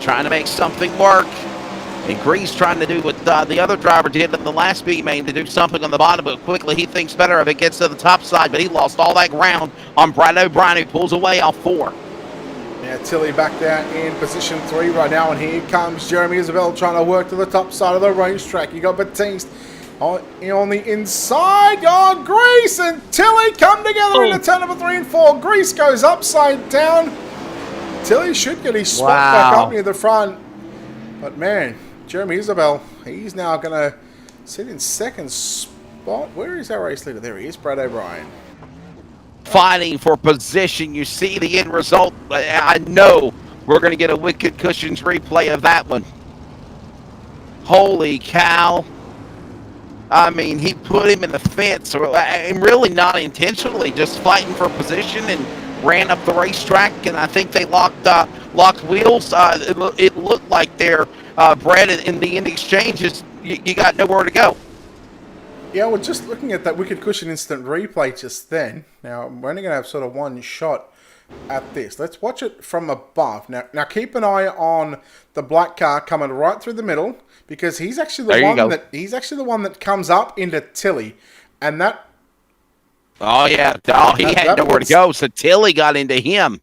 Trying to make something work. And Grease trying to do what the other driver did in the last B main, to do something on the bottom, but quickly he thinks better of it, gets to the top side, but he lost all that ground on Brad O'Brien, who pulls away off 4. Now Tilly back down in position 3 right now, and here comes Jeremy Isabel trying to work to the top side of the racetrack. You got Batiste on the inside. Oh, Grease and Tilly come together into turn number 3 and 4. Grease goes upside down. Tilly should get his spot back up near the front. But man, Jeremy Isabel, he's now going to sit in second spot. Where is our race leader? There he is, Brad O'Brien. Fighting for position. You see the end result. I know we're going to get a Wicked Cushions replay of that one. Holy cow. I mean, he put him in the fence, and really not intentionally, just fighting for position, and ran up the racetrack, and I think they locked wheels. It looked like they're Brad in the end exchanges. You got nowhere to go. Yeah, we're just looking at that Wicked Cushion instant replay just then. Now, we're only going to have sort of one shot at this. Let's watch it from above. Now keep an eye on the black car coming right through the middle, because he's actually the one that comes up into Tilly, and that. Oh yeah, he had nowhere to go, so Tilly got into him.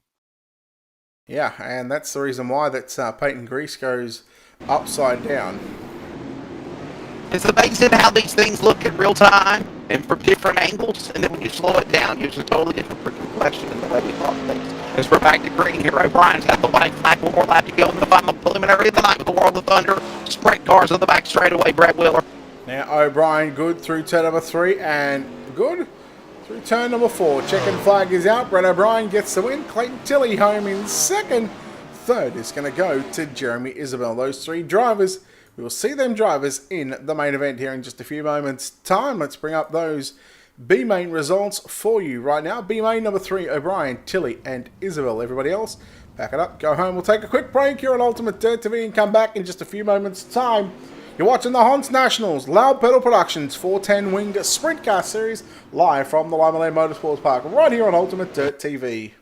Yeah, and that's the reason why that Peyton Grease goes upside down. It's amazing how these things look in real time and from different angles, and then when you slow it down, it's a totally different reflection in the way we talk things. As we're back to green here, O'Brien's got the white flag, 1 more lap to go in the final preliminary of the night with the World of Thunder. Sprint cars on the back straightaway, Brett Wheeler. Now O'Brien good through turn number 3 and good through turn number 4. Checking flag is out. Brett O'Brien gets the win. Clayton Tilly home in second. Third is going to go to Jeremy Isabel. Those 3 drivers, we will see them drivers in the main event here in just a few moments' time. Let's bring up those B main results for you right now. B main number 3, O'Brien, Tilly, and Isabel. Everybody else, pack it up, go home. We'll take a quick break here on Ultimate Dirt TV and come back in just a few moments' time. You're watching the Hans Nationals Loud Pedal Productions 410 Winged Sprint Car Series live from the Limaland Motorsports Park right here on Ultimate Dirt TV.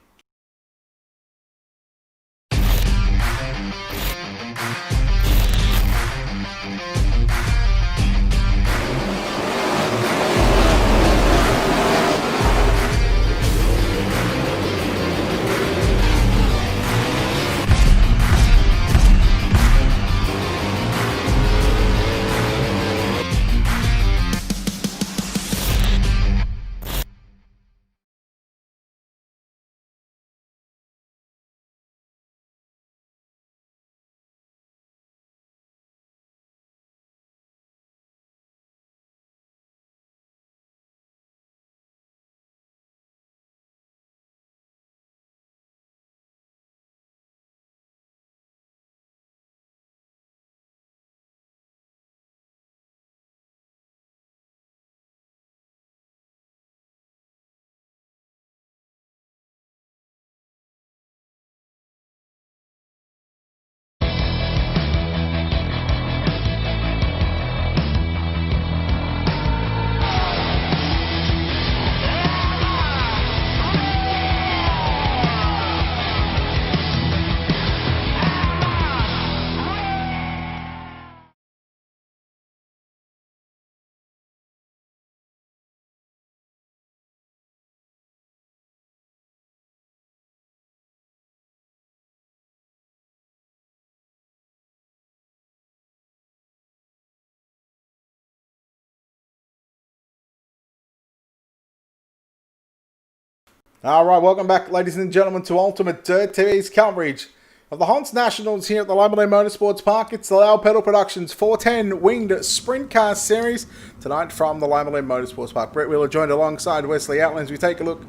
All right, welcome back, ladies and gentlemen, to Ultimate Dirt TV's coverage of the Hans Nationals here at the Limaland Motorsports Park. It's the Loud Pedal Productions 410 Winged Sprint Car Series tonight from the Limaland Motorsports Park. Brett Wheeler joined alongside Wesley Outland as we take a look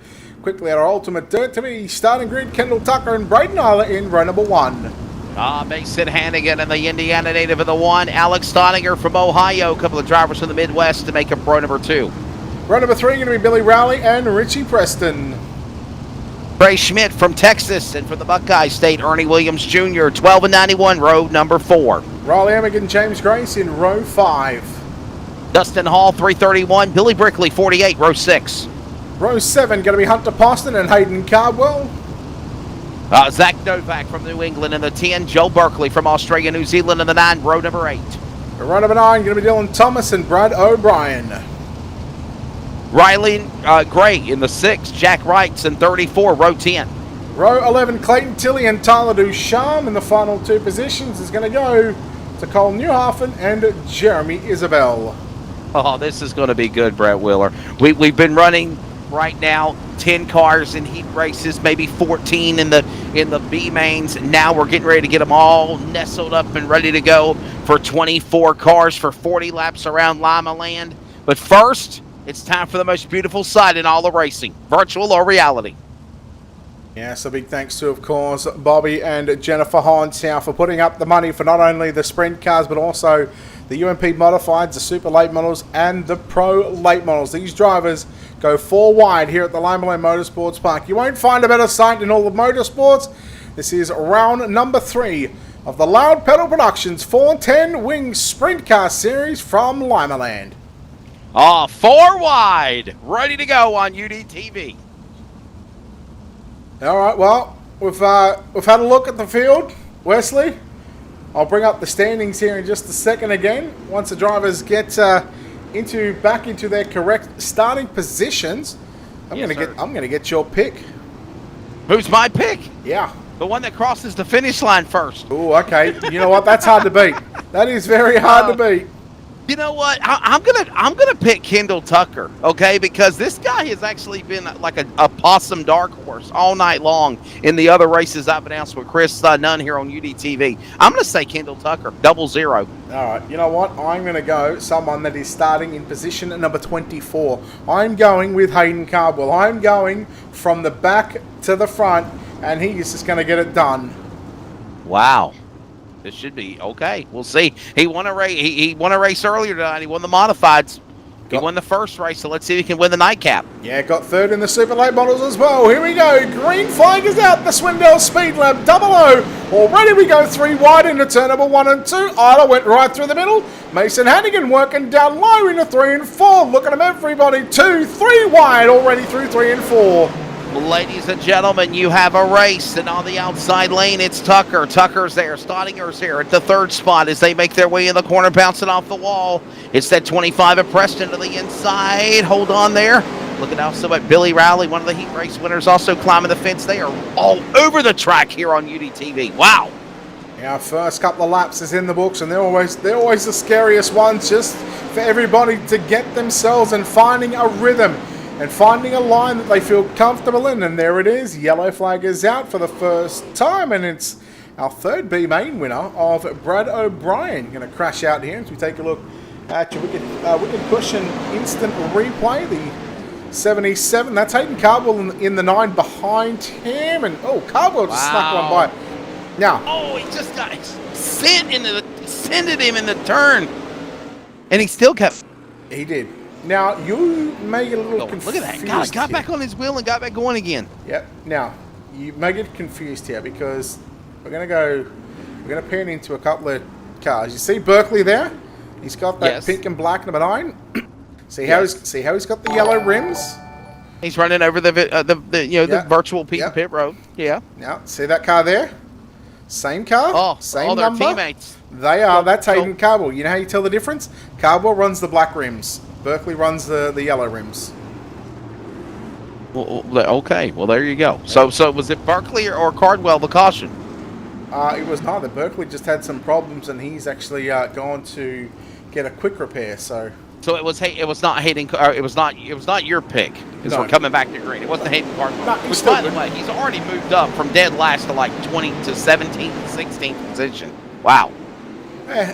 quickly at our Ultimate Dirt TV starting grid. Kendall Tucker and Braden Eiler in row number 1. Mason Hannigan and the Indiana native of the 1. Alex Steininger from Ohio. A couple of drivers from the Midwest to make up row number 2. Row number 3 going to be Billy Rowley and Richie Preston. Ray Schmidt from Texas, and from the Buckeye State, Ernie Williams Jr., 12 and 91, row number 4. Riley Amigan, James Grace in row 5. Dustin Hall, 331. Billy Brickley, 48, row 6. Row 7 going to be Hunter Poston and Hayden Cardwell. Zach Novak from New England in the 10. Joe Berkeley from Australia, New Zealand in the 9, row number 8. Row number 9 going to be Dylan Thomas and Brad O'Brien. Riley Gray in the 6. Jack Wrights in 34, row 10. Row 11, Clayton Tilley and Tyler Ducharme in the final 2 positions is going to go to Cole Newhoffen and Jeremy Isabel. Oh, this is going to be good, Brett Wheeler. We've been running right now 10 cars in heat races, maybe 14 in the B mains. Now we're getting ready to get them all nestled up and ready to go for 24 cars for 40 laps around Limaland. But first, it's time for the most beautiful sight in all of racing, virtual or reality. Yes, a big thanks to, of course, Bobby and Jennifer Hines here for putting up the money for not only the sprint cars, but also the UMP modifieds, the super late models, and the pro late models. These drivers go 4 wide here at the Limaland Motorsports Park. You won't find a better sight in all of motorsports. This is round number 3 of the Loud Pedal Productions 410 Wing Sprint Car Series from Limaland. 4 wide, ready to go on UDTV. All right, well, we've had a look at the field. Wesley, I'll bring up the standings here in just a second again. Once the drivers get back into their correct starting positions, I'm gonna get your pick. Who's my pick? Yeah. The one that crosses the finish line first. Oh, okay. You know what? That's hard to beat. That is very hard to beat. You know what? I'm gonna pick Kendall Tucker, okay? Because this guy has actually been like a possum dark horse all night long in the other races I've announced with Chris Nunn here on UDTV. I'm gonna say Kendall Tucker, 00. All right. You know what? I'm gonna go someone that is starting in position number 24. I'm going with Hayden Cardwell. I'm going from the back to the front, and he is just gonna get it done. Wow. This should be okay. We'll see. He won a race. He won a race earlier tonight. He won the modifieds. He won the first race, so let's see if he can win the nightcap. Yeah, got 3rd in the super late models as well. Here we go. Green flag is out. The Swindell Speed Lab 00. Already we go 3 wide into turn number 1 and 2. Eiler went right through the middle. Mason Hannigan working down low into 3 and 4. Look at them, everybody. 2, 3 wide already through 3 and 4. Ladies and gentlemen, you have a race, and on the outside lane, it's Tucker. Tucker's there. Stottinger's here at the 3rd spot as they make their way in the corner, bouncing off the wall. It's that 25 of Preston to the inside. Hold on there. Looking also at Billy Rowley, one of the heat race winners, also climbing the fence. They are all over the track here on UDTV. Wow. Our first couple of laps is in the books, and they're always the scariest ones, just for everybody to get themselves and finding a rhythm and finding a line that they feel comfortable in. And there it is. Yellow flag is out for the first time, and it's our 3rd B main winner of Brad O'Brien. Going to crash out here as we take a look at your wicked cushion instant replay. The 77. That's Hayden Cardwell in the 9 behind him, and Cardwell just snuck one by. Now, he just got sent him in the turn, and he still kept. He did. Now, you may get a little confused. Look at that. God, got back on his wheel and got back going again. Yep. Now, you may get confused here because we're going to pan into a couple of cars. You see Berkeley there? He's got that pink and black number 9. See how he's got the yellow rims? He's running over the virtual pit road. Yeah. Now, see that car there? Same car, same their number. Teammates. They are. That's Hayden Cardwell. You know how you tell the difference? Cardwell runs the black rims. Berkeley runs the yellow rims. Well, okay. Well, there you go. So was it Berkeley or Cardwell the caution? It was neither. Berkeley just had some problems, and he's actually gone to get a quick repair. So So it was not Hayden. It was not your pick. Because we're coming back to green. It wasn't Hayden Cardwell. No, Which, by the way, he's already moved up from dead last to like 20 to 17th, 16th position. Wow.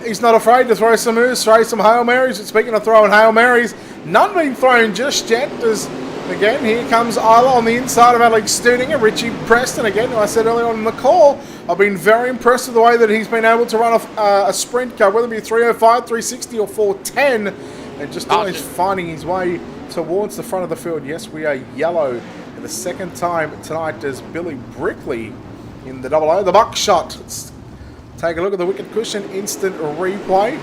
He's not afraid to throw some moves, throw some Hail Marys. Speaking of throwing Hail Marys, none being thrown just yet. As again, here comes Isla on the inside of Alex Studinger. Richie Preston, again, I said earlier on in the call, I've been very impressed with the way that he's been able to run a sprint car, whether it be 305, 360 or 410, and just always finding his way towards the front of the field. Yes, we are yellow for the second time tonight as Billy Brickley in the double O. The buckshot. Let's take a look at the wicket cushion instant replay.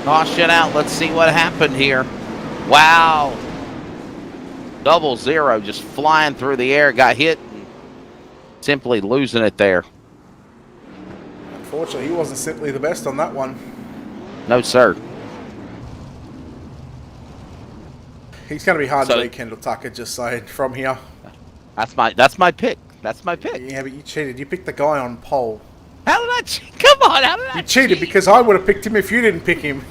Caution out. Let's see what happened here. Wow. 00 just flying through the air. Got hit and simply losing it there. Unfortunately, he wasn't simply the best on that one. No, sir. He's going to be hard to beat, Kendall Tucker, just saying, from here. That's my pick. That's my pick. Yeah, but you cheated. You picked the guy on pole. How did I cheat? Come on, how did I You cheated because I would have picked him if you didn't pick him.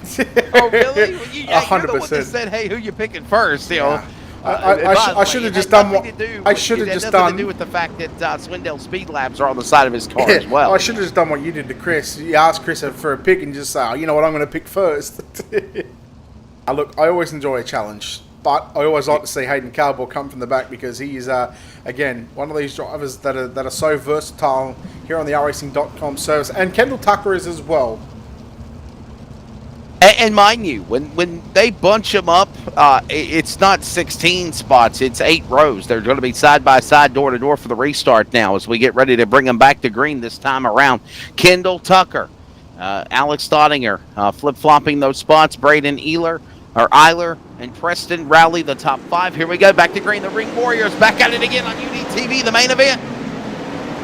Oh, really? Well, you're the one 100%. that said, hey, who you picking first? You know. I should have just done what I should have just done. To do with the fact that Swindell Speed Labs are on the side of his car as well. I should have just done what you did to Chris. You asked Chris for a pick and just say, oh, you know what, I'm going to pick first. Look, I always enjoy a challenge, but I always like to see Hayden Cardwell come from the back because he is, again, one of these drivers that are so versatile here on the racing.com service, and Kendall Tucker is as well. And mind you, when they bunch them up, it's not 16 spots, it's 8 rows. They're going to be side by side, door to door for the restart now as we get ready to bring them back to green this time around. Kendall Tucker, Alex Staudinger flip-flopping those spots. Braden Eiler and Preston Rowley, the top 5. Here we go, back to green. The Ring Warriors back at it again on UDTV, the main event.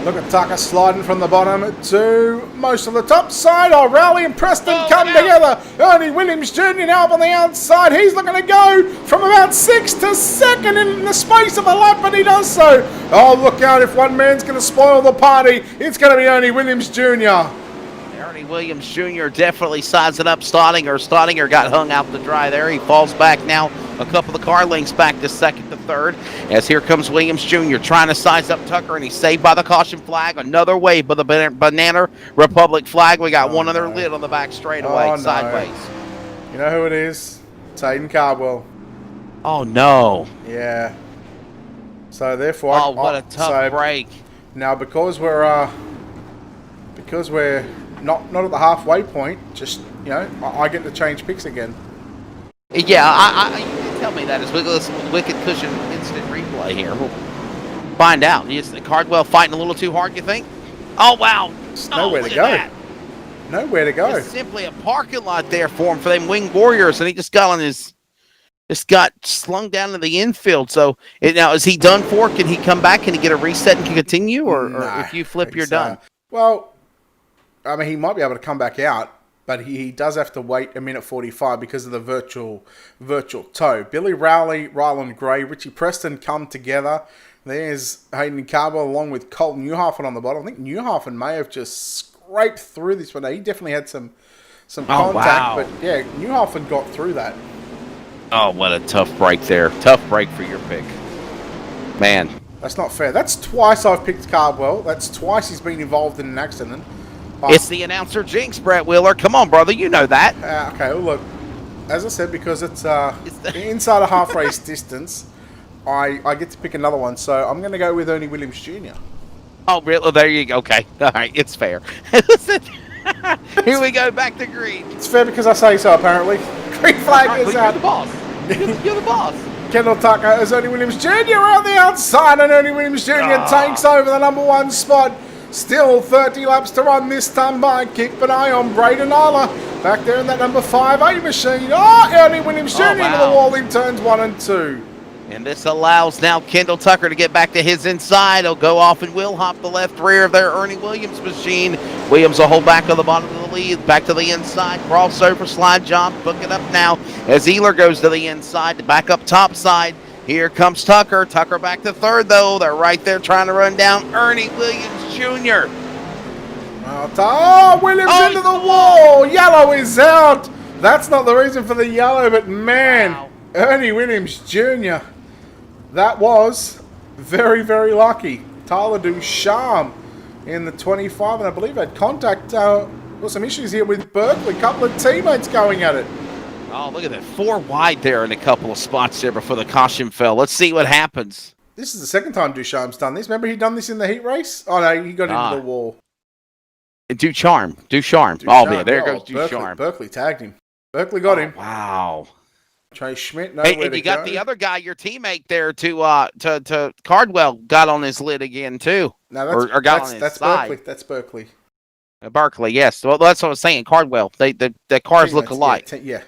Look at Tucker sliding from the bottom to most of the top side. Oh, Rowley and Preston come together. Ernie Williams Jr. now up on the outside. He's looking to go from about 6th to 2nd in the space of a lap, and he does so. Oh, look out. If one man's going to spoil the party, it's going to be Ernie Williams Jr. Ernie Williams Jr. definitely sizing up Staudinger. Staudinger got hung out to dry there. He falls back now a couple of car lengths back to 2nd to 3rd. As here comes Williams Jr. trying to size up Tucker, and he's saved by the caution flag. Another wave of the Banana Republic flag. We got one other lid on the back straightaway, sideways. You know who it is? It's Hayden Cardwell. Oh, no. Yeah. So, therefore... what a tough break. Now, because we're not at the halfway point, just, you know, I get to change picks again. Yeah, you can tell me that as we listen to Wicked Cushion instant replay here. We'll find out. Is Cardwell fighting a little too hard, you think? Oh, wow. There's nowhere to go. Nowhere to go. It's simply a parking lot there for him, for them Wing Warriors, and he just got slung down to the infield. So, now, is he done for? Can he come back? Can he get a reset and continue? Or if you flip, you're done? Well, I mean, he might be able to come back out, but he does have to wait a minute 45 because of the virtual tow. Billy Rowley, Ryland Gray, Richie Preston come together. There's Hayden Cardwell along with Colt Newhoffen on the bottom. I think Newhoffen may have just scraped through this one. He definitely had some contact, but yeah, Newhoffen got through that. Oh, what a tough break there. Tough break for your pick. Man. That's not fair. That's twice I've picked Cardwell. That's twice he's been involved in an accident. It's the announcer jinx, Brett Wheeler. Come on, brother. You know that. Okay, well, look. As I said, because it's inside a half race distance, I get to pick another one. So I'm going to go with Ernie Williams Jr. Oh, really? Oh, there you go. Okay. All right. It's fair. Listen. Here we go. Back to green. It's fair because I say so, apparently. Green flag is out. You're the boss. You're the boss. Kendall Tucker as Ernie Williams Jr. on the outside, and Ernie Williams Jr. takes over the number 1 spot. Still 30 laps to run this time by. Keep an eye on Braden Eiler back there in that number 5A machine. Oh, Ernie Williams Jr. into the wall in turns 1 and 2. And this allows now Kendall Tucker to get back to his inside. He'll go off and will hop the left rear of their Ernie Williams machine. Williams will hold back on the bottom of the lead. Back to the inside. Crossover slide jump. Book it up now as Eiler goes to the inside. Back up top side. Here comes Tucker. Tucker back to 3rd, though. They're right there trying to run down Ernie Williams Jr. Williams into the wall. Yellow is out. That's not the reason for the yellow, but man, Wow. Ernie Williams Jr., that was very, very lucky. Tyler Ducharme in the 25, and I believe had contact, well, some issues here with Berkeley. A couple of teammates going at it. Oh, look at that. 4 wide there in a couple of spots there before the caution fell. Let's see what happens. This is the second time Ducharme's done this. Remember he done this in the heat race? Oh, no, he got into the wall. Ducharme. Oh, yeah, there goes Ducharme. Berkeley tagged him. Berkeley got him. Wow. Trey Schmidt, Hey, and you got the other guy, your teammate there, to Cardwell, got on his lid again too. No, that's side. Berkeley. That's Berkeley. Berkeley, yes. Well, that's what I was saying. Cardwell. The cars look alike. Yeah.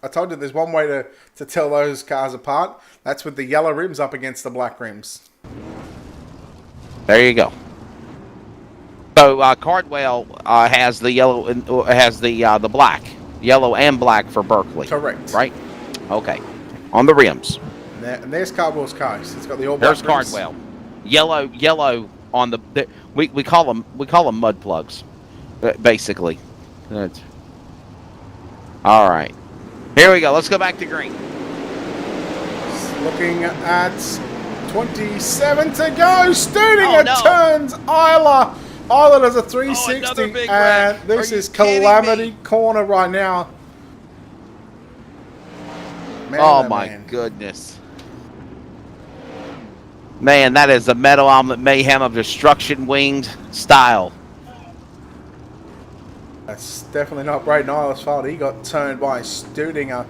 I told you there's one way to tell those cars apart. That's with the yellow rims up against the black rims. There you go. So Cardwell has the yellow and has the black, yellow and black for Berkeley. Correct. Right. Okay. On the rims. And there's Cardwell's car. It's got the all black rims. There's Cardwell. Yellow on the we call them mud plugs, basically. All right. Here we go. Let's go back to green. Looking at 27 to go. Studinger turns Isla. Isla does a 360, and this is calamity corner right now. Man, oh my goodness. Man, that is a metal omelet mayhem of destruction winged style. That's definitely not Braden Isla's fault. He got turned by Studinger.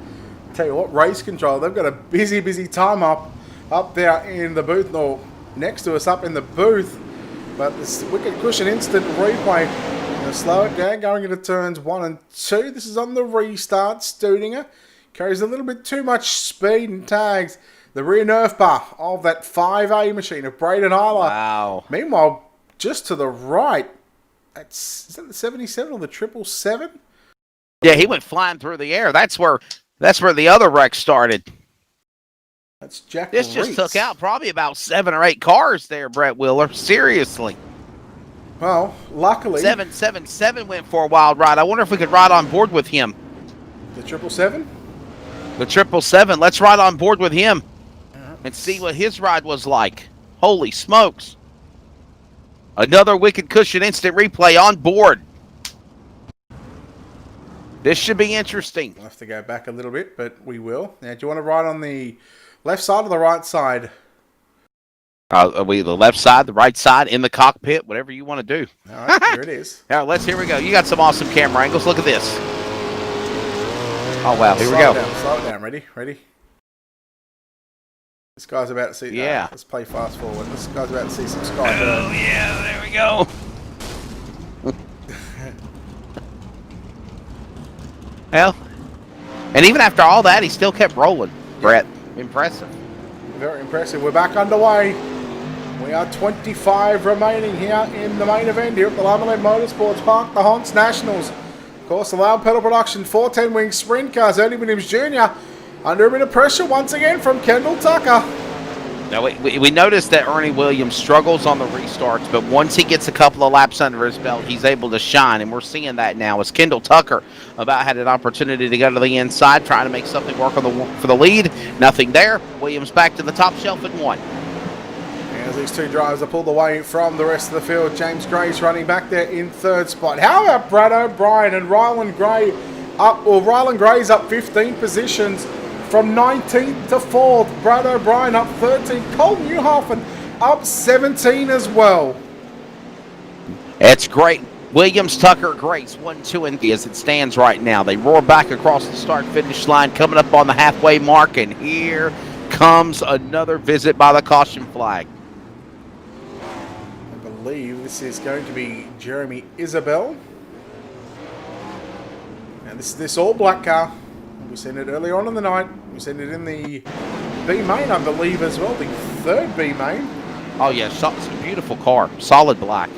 Tell you what, race control, they've got a busy time up there in the booth, or next to us up in the booth. But this wicked cushion instant replay. Gonna slow it down, going into turns 1 and 2. This is on the restart. Studinger carries a little bit too much speed and tags the rear nerf bar of that 5A machine of Braden Isla. Wow. Meanwhile, just to the right, is that the 77 or the 777? Yeah, he went flying through the air. That's where the other wreck started. That's Jack This just took out probably about 7 or 8 cars there, Brett Wheeler. Seriously. Well, luckily 777 went for a wild ride. I wonder if we could ride on board with him. The 777? The 777. Let's ride on board with him and see what his ride was like. Holy smokes. Another wicked cushion instant replay on board. This should be interesting. We'll have to go back a little bit, but we will. Now, do you want to ride on the left side or the right side? The left side, the right side, in the cockpit, whatever you want to do. All right, here it is. All right, here we go. You got some awesome camera angles. Look at this. Oh, wow. Here we go. Slow it down. Ready? This guy's about to see... Yeah. Let's play fast forward. This guy's about to see some sky. Oh, yeah. There we go. Well, and even after all that, he still kept rolling, Brett. Impressive. Very impressive. We're back underway. We are 25 remaining here in the main event here at the Limaland Motorsports Park, the Honts Nationals. Of course, the Loud Pedal Production 410 Wing Sprint Cars, Ernie Williams Jr. under a bit of pressure once again from Kendall Tucker. Now, we noticed that Ernie Williams struggles on the restarts, but once he gets a couple of laps under his belt, he's able to shine, and we're seeing that now as Kendall Tucker about had an opportunity to go to the inside, trying to make something work for the lead. Nothing there. Williams back to the top shelf at 1. As these two drivers are pulled away from the rest of the field, James Gray's running back there in 3rd spot. How about Brad O'Brien and Ryland Gray up? Well, Ryland Gray's up 15 positions. From 19th to 4th, Brad O'Brien up 13. Cole Newhoffen up 17 as well. It's great. Williams, Tucker, Grace, 1, 2, and 3 as it stands right now. They roar back across the start-finish line, coming up on the halfway mark, and here comes another visit by the caution flag. I believe this is going to be Jeremy Isabel. And this all-black car. We've seen it earlier on in the night. We've seen it in the B main, I believe, as well. The 3rd B main. Oh, yeah. It's a beautiful car. Solid black.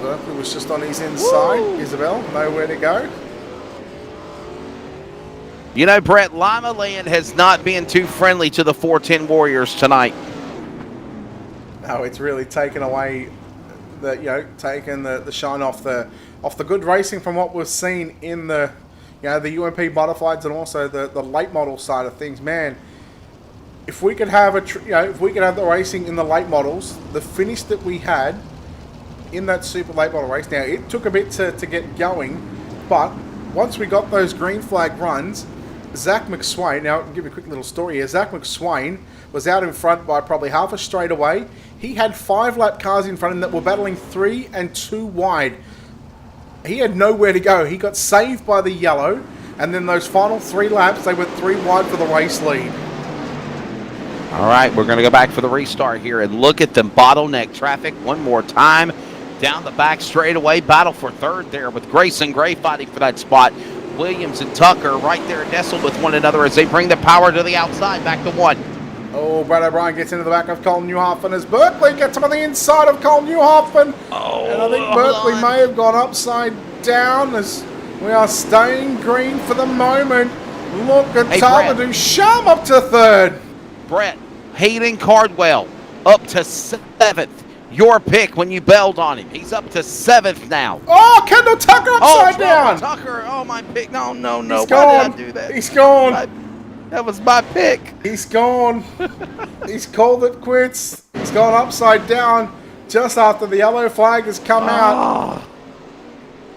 Berkeley was just on his inside. Woo! Isabel, nowhere to go. You know, Brett, Limaland has not been too friendly to the 410 Warriors tonight. No, it's really taken away taking the shine off the good racing from what we've seen in the the UMP butterflies and also the late model side of things. Man, if we could have the racing in the late models, the finish that we had in that super late model race. Now it took a bit to get going, but once we got those green flag runs, Zach McSwain. Now I'll give you a quick little story here. Zach McSwain was out in front by probably half a straightaway. He had 5 lap cars in front of him that were battling 3 and 2 wide. He had nowhere to go. He got saved by the yellow, and then those final 3 laps, they went 3 wide for the race lead. All right, we're going to go back for the restart here and look at the bottleneck traffic one more time. Down the back straightaway, battle for third there with Grayson Gray fighting for that spot. Williams and Tucker right there nestled with one another as they bring the power to the outside, back to 1. Oh, Brad O'Brien gets into the back of Cole Newhoffen as Berkeley gets him on the inside of Cole Newhoffen. Oh, and I think Berkeley may have gone upside down as we are staying green for the moment. Look at Tyler Duchamp up to 3rd. Brett, Hayden Cardwell up to 7th. Your pick when you bailed on him. He's up to 7th now. Oh, Kendall Tucker upside down. Tucker, my pick. No. He's Why gone. did I do that? He's gone. That was my pick. He's gone. He's called it quits. He's gone upside down just after the yellow flag has come out.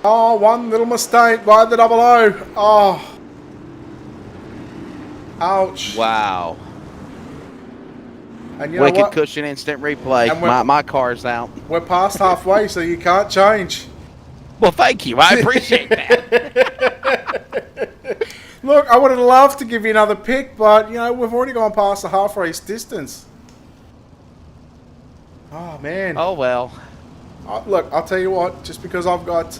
Oh, one little mistake by the 00. Oh. Ouch. Wow. And you know Wicked what? cushion instant replay. My car's out. We're past halfway, so you can't change. Well, thank you. I appreciate that. Look, I would have loved to give you another pick, but, we've already gone past the half race distance. Oh, man. Oh, well. Look, I'll tell you what, just because I've got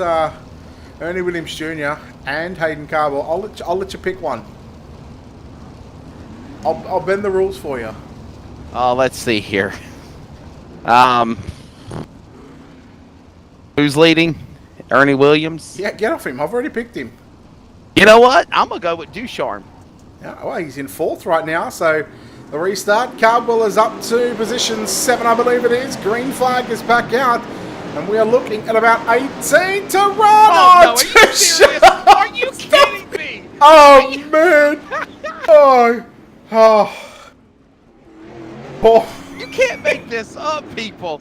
Ernie Williams Jr. and Hayden Cardwell, I'll let you pick one. I'll bend the rules for you. Oh, let's see here. Who's leading? Ernie Williams? Yeah, get off him. I've already picked him. You know what? I'm going to go with Ducharme. Yeah, well, he's in 4th right now, so the restart. Cardwell is up to position 7, I believe it is. Green flag is back out, and we are looking at about 18 to run. Oh, no, are you serious? Are you kidding me? Oh, man. Oh. You can't make this up, people.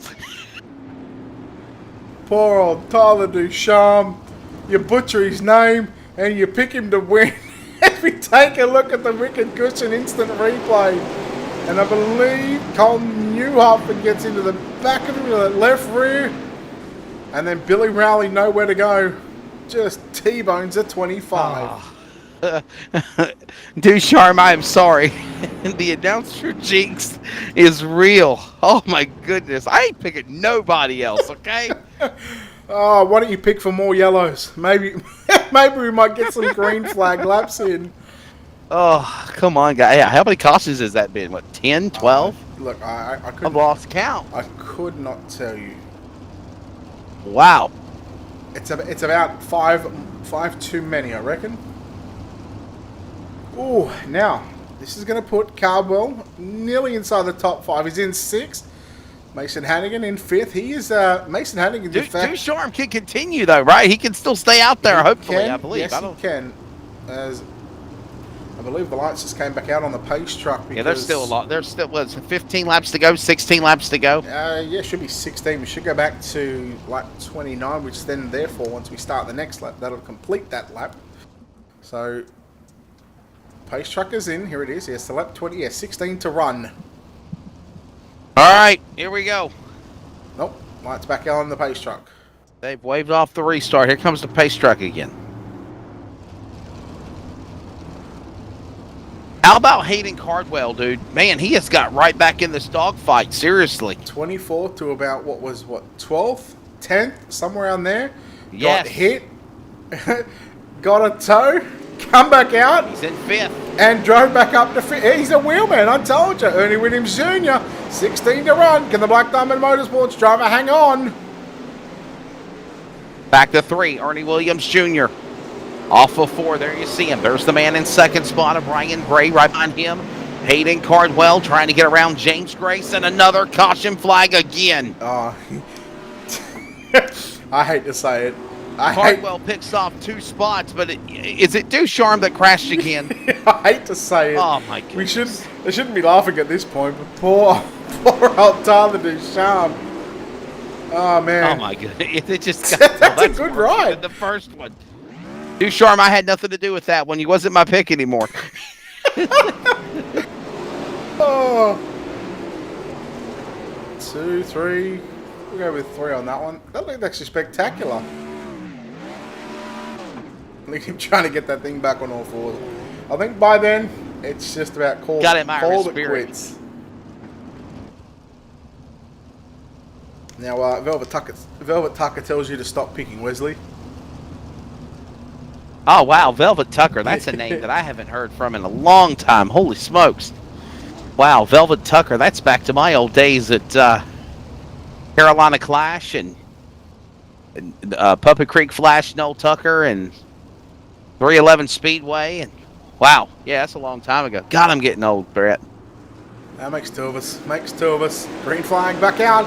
Poor old Tyler Duchamp. You butcher his name and you pick him to win. If we take a look at the wicked cushion instant replay, and I believe Cole Newhoffen gets into the back of him with the left rear, and then Billy Rowley nowhere to go. Just T-bones at 25. Ducharme, I am sorry. The announcer jinx is real. Oh my goodness. I ain't picking nobody else, okay? Oh, why don't you pick for more yellows? Maybe we might get some green flag laps in. Oh, come on, guys. How many cautions has that been? What, 10, 12? Look, I've lost count. I could not tell you. Wow. It's about five too many, I reckon. Ooh, now, this is going to put Cardwell nearly inside the top 5. He's in 6th. Mason Hannigan in 5th. He is, Mason Hannigan, Ducharme can continue, though, right? He can still stay out there, hopefully, I believe. Yes, he can. As I believe the lights just came back out on the pace truck. Because, yeah, there's still a lot. There's still, 15 laps to go, 16 laps to go? Yeah, should be 16. We should go back to lap 29, which then, therefore, once we start the next lap, that'll complete that lap. So, pace truck is in. Here it is. Yes, the lap 20. Yeah, 16 to run. All right, here we go. Nope, lights back on the pace truck. They've waved off the restart. Here comes the pace truck again. How about Hayden Cardwell, dude? Man, he has got right back in this dogfight. Seriously. 24th to about, 12th? 10th? Somewhere around there. Yes. Got hit. Got a tow. Come back out. He's in 5th. And drove back up to 5th. He's a wheelman, I told you. Ernie Williams Jr., 16 to run. Can the Black Diamond Motorsports driver hang on? Back to 3, Ernie Williams Jr. Off of 4, there you see him. There's the man in 2nd spot of Brian Gray right behind him. Hayden Cardwell trying to get around James Grace, and another caution flag again. I hate to say it. Cardwell picks off 2 spots, but is it Ducharme that crashed again? I hate to say it. Oh my goodness. They shouldn't be laughing at this point, but poor old Tyler Ducharme. Oh man. Oh my goodness. It just that's a good ride. The first one. Ducharme, I had nothing to do with that one. He wasn't my pick anymore. Oh. 2, 3. We'll go with 3 on that one. That looked actually spectacular. Look at him trying to get that thing back on all fours. I think by then, it's just about call it quits. Now, Velvet Tucker tells you to stop picking Wesley. Oh, wow. Velvet Tucker. That's a name that I haven't heard from in a long time. Holy smokes. Wow, Velvet Tucker. That's back to my old days at Carolina Clash and Puppet Creek Flash, Noel Tucker, and 311 Speedway. And wow, yeah, that's a long time ago. God, I'm getting old, Brett. That makes 2 of us. Green flag back out.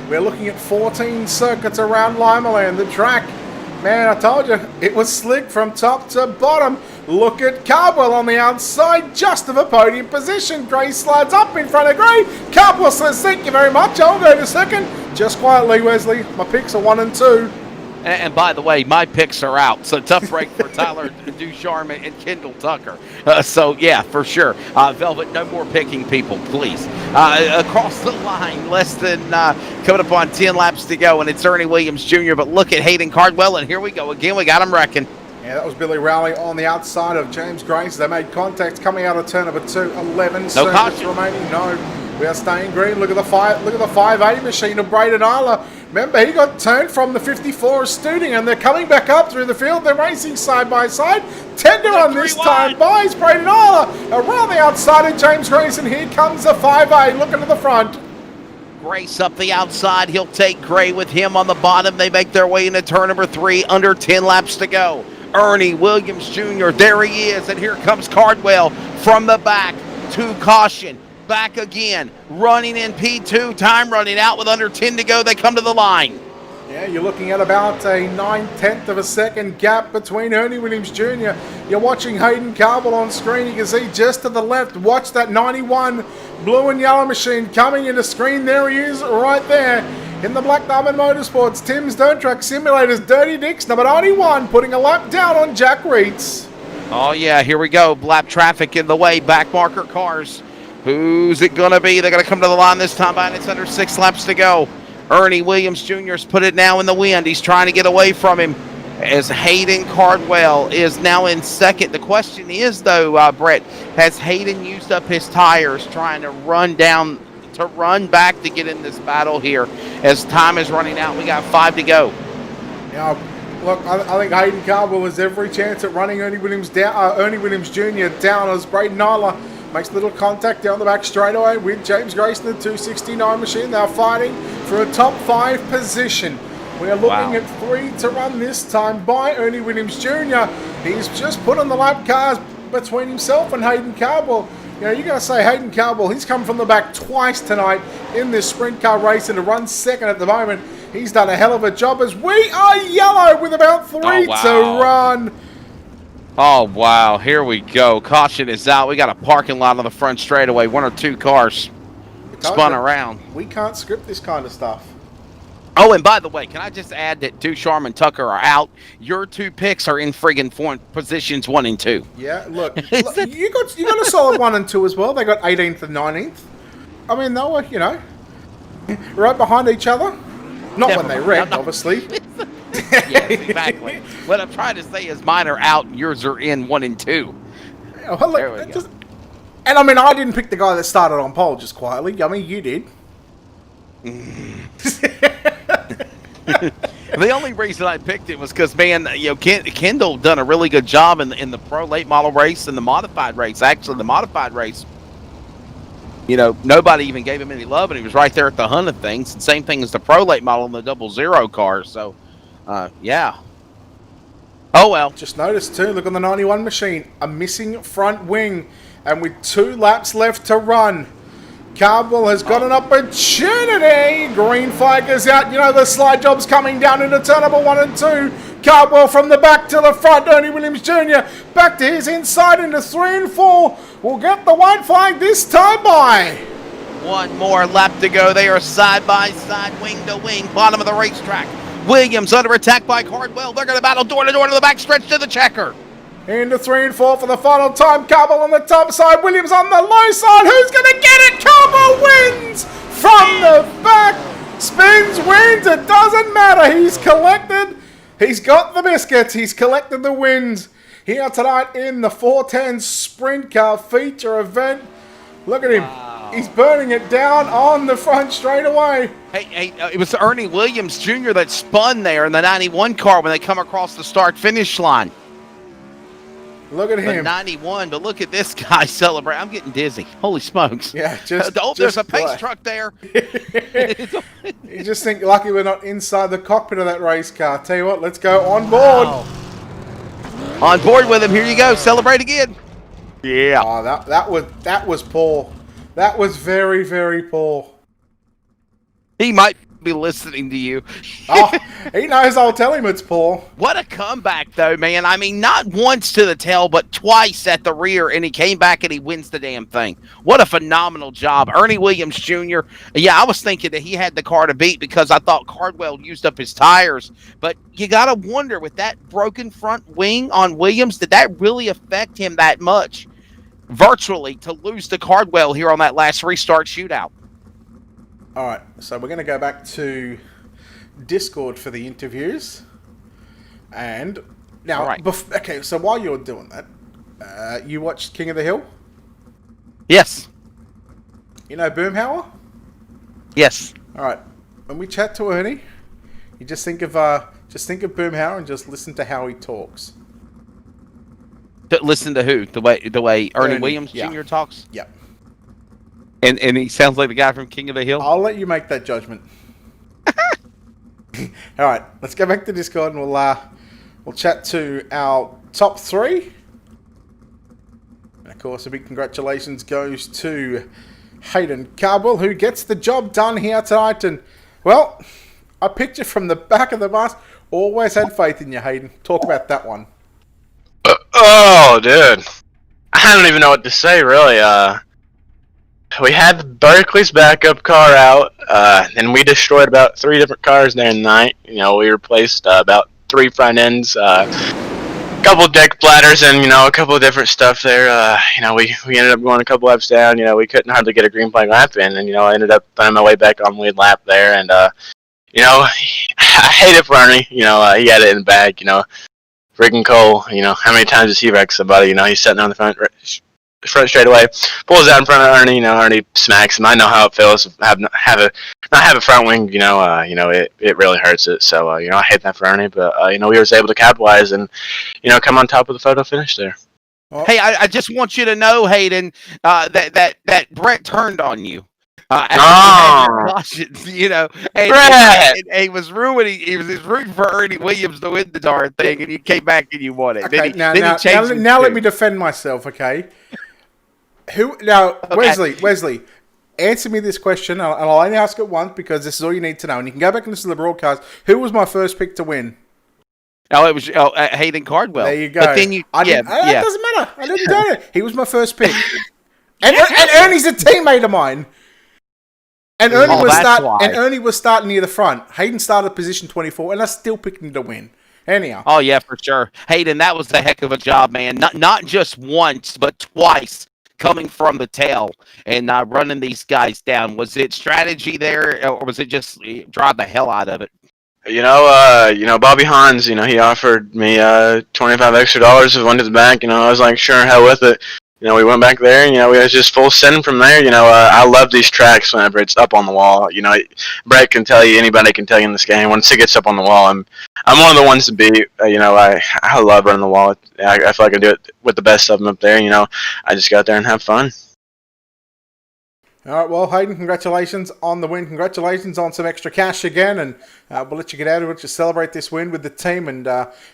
We're looking at 14 circuits around Limaland. The track, man, I told you, it was slick from top to bottom. Look at Cardwell on the outside, just of a podium position. Gray slides up in front of Gray. Cardwell says, thank you very much. I'll go to second. Just quietly, Wesley. My picks are 1 and 2. And by the way, my picks are out. So tough break for Tyler Ducharme and Kendall Tucker. So, yeah, for sure. Velvet, no more picking people, please. Across the line, less than coming up on 10 laps to go, and it's Ernie Williams Jr. But look at Hayden Cardwell, and here we go again. We got him wrecking. Yeah, that was Billy Rowley on the outside of James Grace. They made contact coming out of turn number 2. 11 circuits remaining. No, we are staying green. Look at the 580 machine of Braden Isla. Remember, he got turned from the 54 of Stooting, and they're coming back up through the field. They're racing side by side. Tender on this time buys Braden Isla around the outside of James Grace, and here comes the 5A looking to the front. Grace up the outside. He'll take Gray with him on the bottom. They make their way into turn number 3. Under 10 laps to go. Ernie Williams Jr. There he is, and here comes Cardwell from the back to caution. Back again, running in P2, time running out with under 10 to go. They come to the line. Yeah, you're looking at about a 9/10 of a second gap between Ernie Williams Jr. You're watching Hayden Cardwell on screen. You can see just to the left, watch that 91 blue and yellow machine coming into screen. There he is right there. In the Black Diamond Motorsports, Tim's Dirt Track Simulators, Dirty Dicks, number 91, putting a lap down on Jack Reitz. Oh, yeah, here we go. Lap traffic in the way. Back marker cars. Who's it going to be? They're going to come to the line this time, and it's under 6 laps to go. Ernie Williams Jr.'s put it now in the wind. He's trying to get away from him as Hayden Cardwell is now in second. The question is, though, Brett, has Hayden used up his tires trying to run back to get in this battle here as time is running out? We got 5 to go. Yeah, look, I think Hayden Cardwell has every chance at running Ernie Williams Jr. down as Braden Isla makes a little contact down the back straightaway with James Grace in the 269 machine. They're fighting for a top 5 position. We are looking at 3 to run this time by Ernie Williams Jr. He's just put on the lap cars between himself and Hayden Cardwell. You know, you got to say Hayden Cardwell, he's come from the back twice tonight in this sprint car race and to run second at the moment. He's done a hell of a job as we are yellow with about 3 to run. Oh, wow. Here we go. Caution is out. We got a parking lot on the front straightaway. 1 or 2 cars spun around. We can't script this kind of stuff. Oh, and by the way, can I just add that Ducharme and Tucker are out? Your 2 picks are in friggin' positions 1 and 2. Yeah, look you got a solid 1 and 2 as well. They got 18th and 19th. I mean, they were, you know, right behind each other. Not when they wrecked, obviously. Yes, exactly. What I'm trying to say is mine are out, yours are in 1 and 2. Well, look, there we go. And I mean, I didn't pick the guy that started on pole just quietly. I mean, you did. The only reason I picked it was because, man, you know, Kendall done a really good job in the pro late model race and the modified race. Actually, the modified race, you know, nobody even gave him any love, and he was right there at the hunt of things. And same thing as the pro late model in the 00 car. So, yeah. Oh, well. Just noticed, too, look on the 91 machine, a missing front wing. And with 2 laps left to run, Cardwell has got an opportunity. Green flag is out. You know, the slide job's coming down into turn number 1 and 2. Cardwell from the back to the front. Ernie Williams Jr. back to his inside into 3 and 4. Will get the white flag this time by. One more lap to go. They are side by side, wing to wing, bottom of the racetrack. Williams under attack by Cardwell. They're going to battle door to door to the back stretch to the checker. Into 3 and 4 for the final time. Cardwell on the top side. Williams on the low side. Who's going to get it? Cardwell wins from the back. Spins, wins. It doesn't matter. He's collected. He's got the biscuits. He's collected the wins here tonight in the 410 Sprint Car feature event. Look at him. Wow. He's burning it down on the front straight away. Hey, it was Ernie Williams Jr. that spun there in the 91 car when they come across the start-finish line. Look at him. 91, but look at this guy celebrate. I'm getting dizzy. Holy smokes. Yeah, there's a pace truck there. You just think lucky we're not inside the cockpit of that race car. Tell you what, let's go on board. Wow. On board with him. Here you go. Celebrate again. Yeah. Oh, that was poor. That was very, very poor. He might be listening to you. Oh, he knows I'll tell him it's poor. What a comeback, though, man. I mean, not once to the tail, but twice at the rear, and he came back and he wins the damn thing. What a phenomenal job. Ernie Williams Jr., yeah, I was thinking that he had the car to beat because I thought Cardwell used up his tires, but you got to wonder, with that broken front wing on Williams, did that really affect him that much, virtually, to lose to Cardwell here on that last restart shootout? All right, so we're going to go back to Discord for the interviews. And now, right. Okay, so while you're doing that, you watched King of the Hill? Yes. You know Boomhauer? Yes. All right, when we chat to Ernie, you just think of Boomhauer and just listen to how he talks. Listen to who? The way Ernie Williams Jr. talks? Yep. And he sounds like the guy from King of the Hill? I'll let you make that judgment. All right, let's go back to Discord and we'll chat to our top 3. And of course, a big congratulations goes to Hayden Cardwell, who gets the job done here tonight. And, well, I picked you from the back of the bus. Always had faith in you, Hayden. Talk about that one. Oh, dude. I don't even know what to say, really. We had Berkeley's backup car out, and we destroyed about 3 different cars there in the night. You know, we replaced about 3 front ends, a couple deck bladders, and, you know, a couple of different stuff there. You know, we ended up going a couple laps down. You know, we couldn't hardly get a green flag lap in, and, you know, I ended up finding my way back on the lead lap there. And, you know, I hate it for Ernie. You know, he had it in the bag, you know. Friggin' Cole, you know, how many times has he wrecked somebody? You know, he's sitting on the front straight away, pulls out in front of Ernie. You know, Ernie smacks him. I know how it feels to not have a front wing. You know, it really hurts it. So, you know, I hate that for Ernie, but you know, we was able to capitalize and, you know, come on top of the photo finish there. Hey, I just want you to know, Hayden, that Brett turned on you. You know, and he was ruining. He was rooting for Ernie Williams to win the darn thing, and you came back and you won it. Okay, now let me defend myself. Okay, Wesley, answer me this question, and I'll only ask it once because this is all you need to know, and you can go back and listen to the broadcast. Who was my first pick to win? Oh, it was Hayden Cardwell. There you go. But then it doesn't matter. I didn't do it. He was my first pick, and Ernie's a teammate of mine. And Ernie was starting near the front. Hayden started position 24, and I still picked him to win. Anyhow. Oh, yeah, for sure. Hayden, that was a heck of a job, man. Not just once, but twice coming from the tail and running these guys down. Was it strategy there, or was it just drive the hell out of it? You know, Bobby Hans, you know, he offered me $25 extra if I went to the back. You know, I was like, sure, hell with it. You know, we went back there, and, you know, we was just full send from there. You know, I love these tracks whenever it's up on the wall. You know, Brett can tell you, anybody can tell you in this game, once it gets up on the wall, I'm one of the ones to beat. You know, I love running the wall. I feel like I can do it with the best of them up there. You know, I just got there and have fun. All right, well, Hayden, congratulations on the win. Congratulations on some extra cash again, and we'll let you get out of it to celebrate this win with the team. And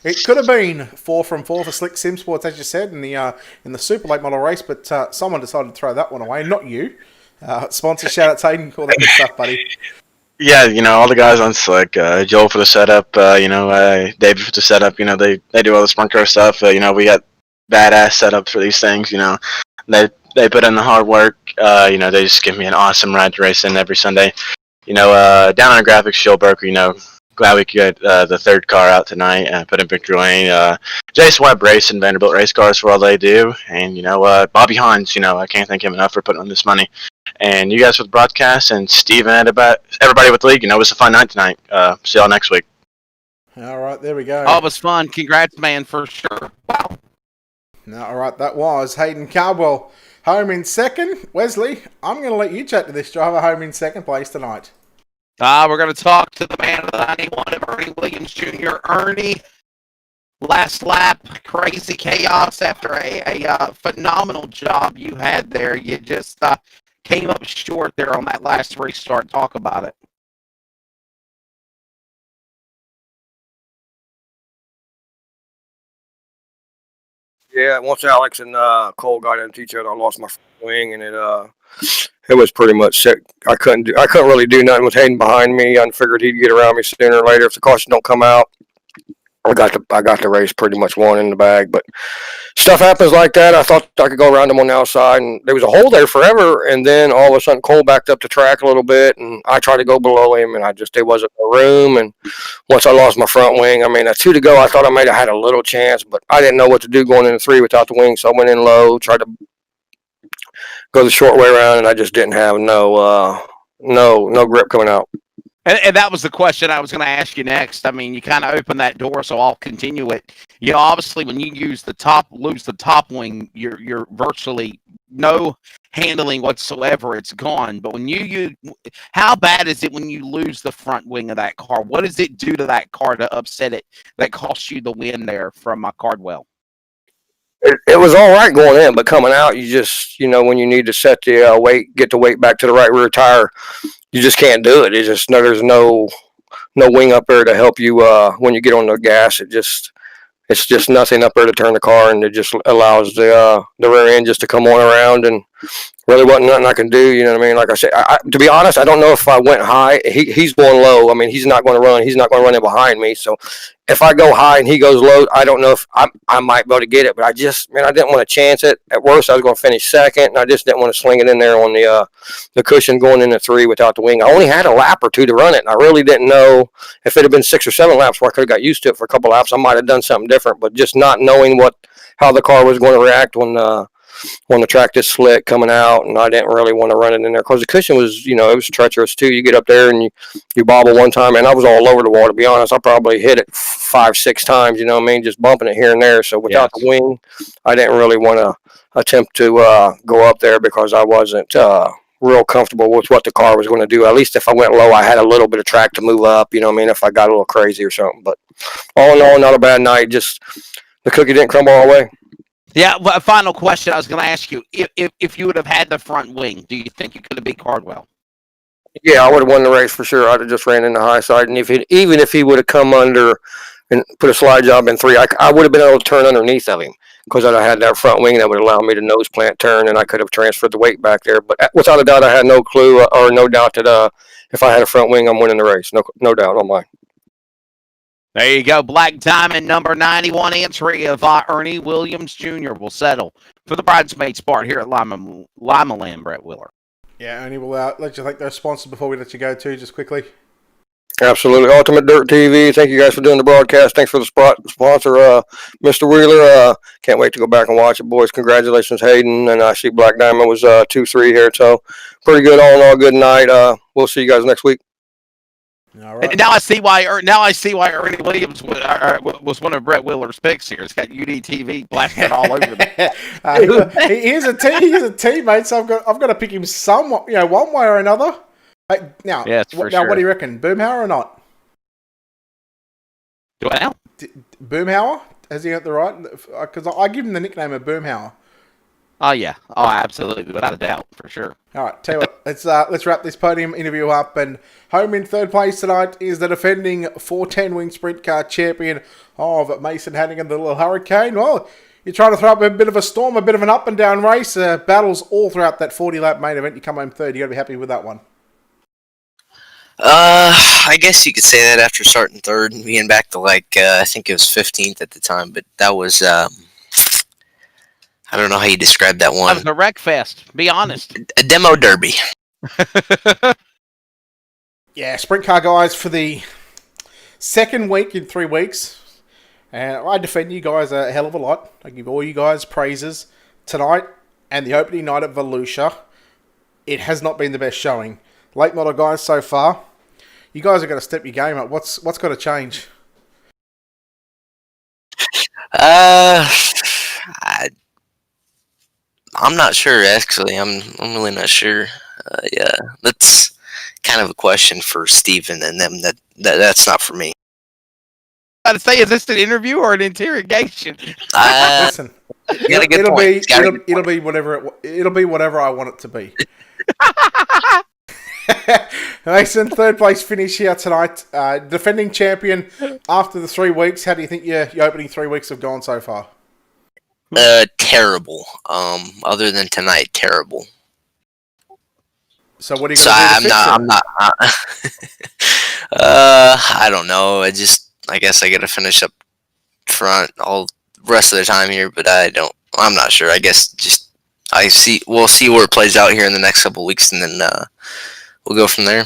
it could have been 4 from 4 for Slick Sim Sports, as you said, in the Super Late Model race, but someone decided to throw that one away, not you. Sponsor shout-outs, Hayden. All that good stuff, buddy. Yeah, all the guys on Slick, Joel for the setup, David for the setup, they do all the Sprintcar stuff. We got badass setups for these things, They put in the hard work, they just give me an awesome ride to race in every Sunday. Down on graphics, Joel Berker, glad we could get the third car out tonight, put in victory lane. Jason Webb Race and Vanderbilt Race Cars for all they do. And, Bobby Hines, I can't thank him enough for putting on this money. And you guys with the broadcast, and Steve and everybody with the league, it was a fun night tonight. See y'all next week. All right, there we go. Oh, it was fun. Congrats, man, for sure. Wow. All right, that was Hayden Caldwell. Home in second. Wesley, I'm going to let you chat to this driver home in second place tonight. We're going to talk to the man of the 91 of Ernie Williams Jr. Ernie, last lap, crazy chaos after a phenomenal job you had there. You just came up short there on that last restart. Talk about it. Yeah, once Alex and Cole got into each other, I lost my wing, and it was pretty much sick. I couldn't really do nothing with Hayden behind me. I figured he'd get around me sooner or later if the caution don't come out. I got the race pretty much won in the bag, but stuff happens like that. I thought I could go around him on the outside, and there was a hole there forever. And then all of a sudden, Cole backed up the track a little bit, and I tried to go below him, and there wasn't no room. And once I lost my front wing, at 2 to go, I thought I might have had a little chance, but I didn't know what to do going into 3 without the wing, so I went in low, tried to go the short way around, and I just didn't have no grip coming out. And that was the question I was going to ask you next. You kind of opened that door, so I'll continue it. Obviously, when you lose the top wing, you're virtually no handling whatsoever. It's gone. But when how bad is it when you lose the front wing of that car? What does it do to that car to upset it that costs you the win there from Cardwell? It was all right going in, but coming out, you just, when you need to set the weight, get the weight back to the right rear tire, you just can't do it. It's just there's no wing up there to help you when you get on the gas. It's just nothing up there to turn the car, and it just allows the rear end just to come on around, and really wasn't nothing I can do. You know what I mean? Like I said, to be honest, I don't know if I went high. He's going low. He's not going to run. He's not going to run in behind me. So if I go high and he goes low, I don't know if I might be able to get it. But I didn't want to chance it. At worst, I was going to finish second, and I just didn't want to sling it in there on the cushion going into 3 without the wing. I only had a lap or 2 to run it, and I really didn't know if it had been 6 or 7 laps where I could have got used to it for a couple laps. I might have done something different, but just not knowing how the car was going to react when the track is slick coming out, and I didn't really want to run it in there because the cushion was, it was treacherous too. You get up there and you bobble one time, and I was all over the wall, to be honest. I probably hit it 5-6 times, just bumping it here and there. So without the wing, I didn't really want to attempt to go up there because I wasn't real comfortable with what the car was going to do. At least if I went low, I had a little bit of track to move up, if I got a little crazy or something. But all in all, not a bad night. Just the cookie didn't crumble all the way. Yeah, well, a final question I was going to ask you. If you would have had the front wing, do you think you could have beat Cardwell? Yeah, I would have won the race for sure. I'd have just ran in the high side. And even if he would have come under and put a slide job in 3, I would have been able to turn underneath of him because I'd have had that front wing that would allow me to nose plant turn, and I could have transferred the weight back there. But without a doubt, I had no clue or no doubt that if I had a front wing, I'm winning the race. No doubt on mine. There you go. Black Diamond number 91 entry of Ernie Williams Jr. will settle for the bridesmaid spot here at Limaland, Brett Wheeler. Yeah, Ernie, we'll let you thank those sponsors before we let you go too, just quickly. Absolutely. Ultimate Dirt TV. Thank you guys for doing the broadcast. Thanks for the sponsor, Mr. Wheeler. Can't wait to go back and watch it, boys. Congratulations, Hayden. And I see Black Diamond was 2-3 here, so pretty good all in all. Good night. We'll see you guys next week. All right. And now I see why Ernie Williams was one of Brett Wheeler's picks here. It's got UDTV blasted all over them. He's a teammate, so I've got to pick him somewhat, one way or another. Now, yes, sure. What do you reckon? Boomhauer or not? Do I know? Boomhauer? Has he got the right? Because I give him the nickname of Boomhauer. Oh yeah, absolutely, without a doubt, for sure. All right, tell you what, let's wrap this podium interview up. And home in third place tonight is the defending 410 wing sprint car champion of Mason Hannigan, the Little Hurricane. Well, You try to throw up a bit of a storm, a bit of an up and down race, battles all throughout that 40-lap main event. You come home third. You got to be happy with that one. I guess you could say that after starting third and being back to I think it was 15th at the time, but that was I don't know how you describe that That one. was a wreck fest. Be honest. A demo derby. Yeah, sprint car guys for the second week in 3 weeks. And I defend you guys a hell of a lot. I give all you guys praises. Tonight and the opening night at Volusia, it has not been the best showing. Late model guys so far. You guys are going to step your game up. What's got to change? I'm not sure actually. I'm really not sure. Yeah, that's kind of a question for Steven and them. That's not for me. I to say, is this an interview or an interrogation? Listen, You got a good point. it'll be whatever I want it to be. Mason, third place finish here tonight. Defending champion after the 3 weeks. How do you think your opening 3 weeks have gone so far? Terrible. Other than tonight, terrible. So what are you going to do? I'm not. I don't know. I guess I got to finish up front all the rest of the time here, but I'm not sure. I guess we'll see where it plays out here in the next couple of weeks, and then we'll go from there.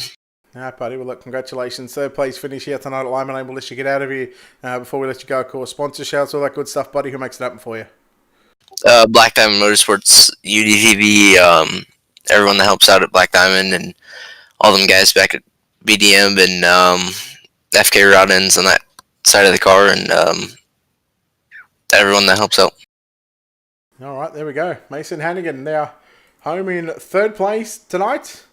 All right, buddy. Well, look, congratulations. Third place finish here tonight at Limaland. We'll let you get out of here before we let you go. Of course, sponsor shouts, all that good stuff, buddy. Who makes it happen for you? Black Diamond Motorsports, UDTV, everyone that helps out at Black Diamond, and all them guys back at BDM and FK Rod Ends on that side of the car, and everyone that helps out. All right, there we go. Mason Hannigan now home in third place tonight.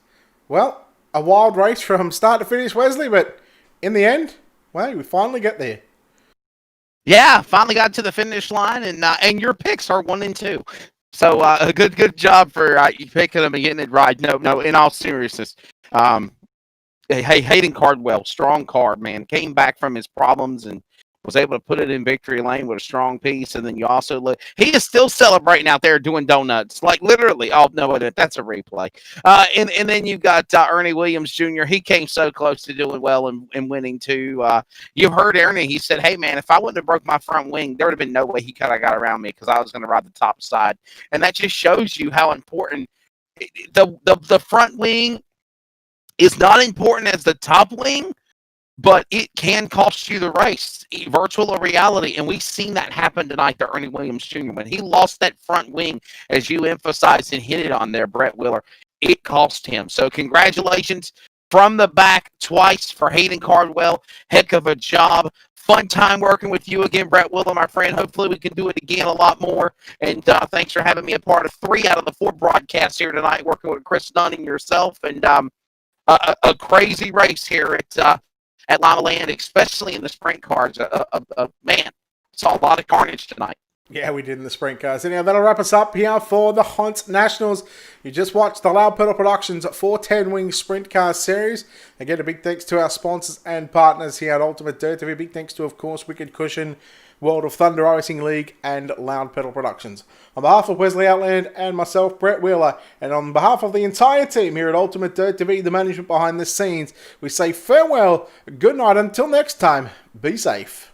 Well, a wild race from start to finish, Wesley, but in the end, well, we finally get there. Yeah, finally got to the finish line, and your picks are 1 and 2. So a good job for you picking them and getting it right. No. In all seriousness, hey, Hayden Cardwell, strong card, man, came back from his problems and was able to put it in victory lane with a strong piece. And then you also look, he is still celebrating out there doing donuts, like literally. Oh no, that's a replay. And then you got Ernie Williams Jr. He came so close to doing well and winning too. You heard Ernie. He said, "Hey man, if I wouldn't have broke my front wing, there would have been no way he could have got around me because I was going to ride the top side." And that just shows you how important the front wing is. Not important as the top wing, but it can cost you the race, virtual or reality. And we've seen that happen tonight to Ernie Williams Jr. When he lost that front wing, as you emphasized and hit it on there, Brett Wheeler, it cost him. So congratulations from the back twice for Hayden Cardwell. Heck of a job. Fun time working with you again, Brett Wheeler, my friend. Hopefully we can do it again a lot more. And thanks for having me a part of 3 out of the 4 broadcasts here tonight, working with Chris Dunn and yourself. And a crazy race here at Limaland, especially in the sprint cars. Man, saw a lot of carnage tonight. Yeah, we did in the sprint cars. Anyhow, that'll wrap us up here for the Hunt Nationals. You just watched the Loud Pedal Productions 410 Wing Sprint Car Series. Again, a big thanks to our sponsors and partners here at Ultimate Dirt TV. Big thanks to, of course, Wicked Cushion, World of Thunder Racing League, and Loud Pedal Productions. On behalf of Wesley Outland and myself, Brett Wheeler, and on behalf of the entire team here at Ultimate Dirt TV, the management behind the scenes, we say farewell, good night, until next time, be safe.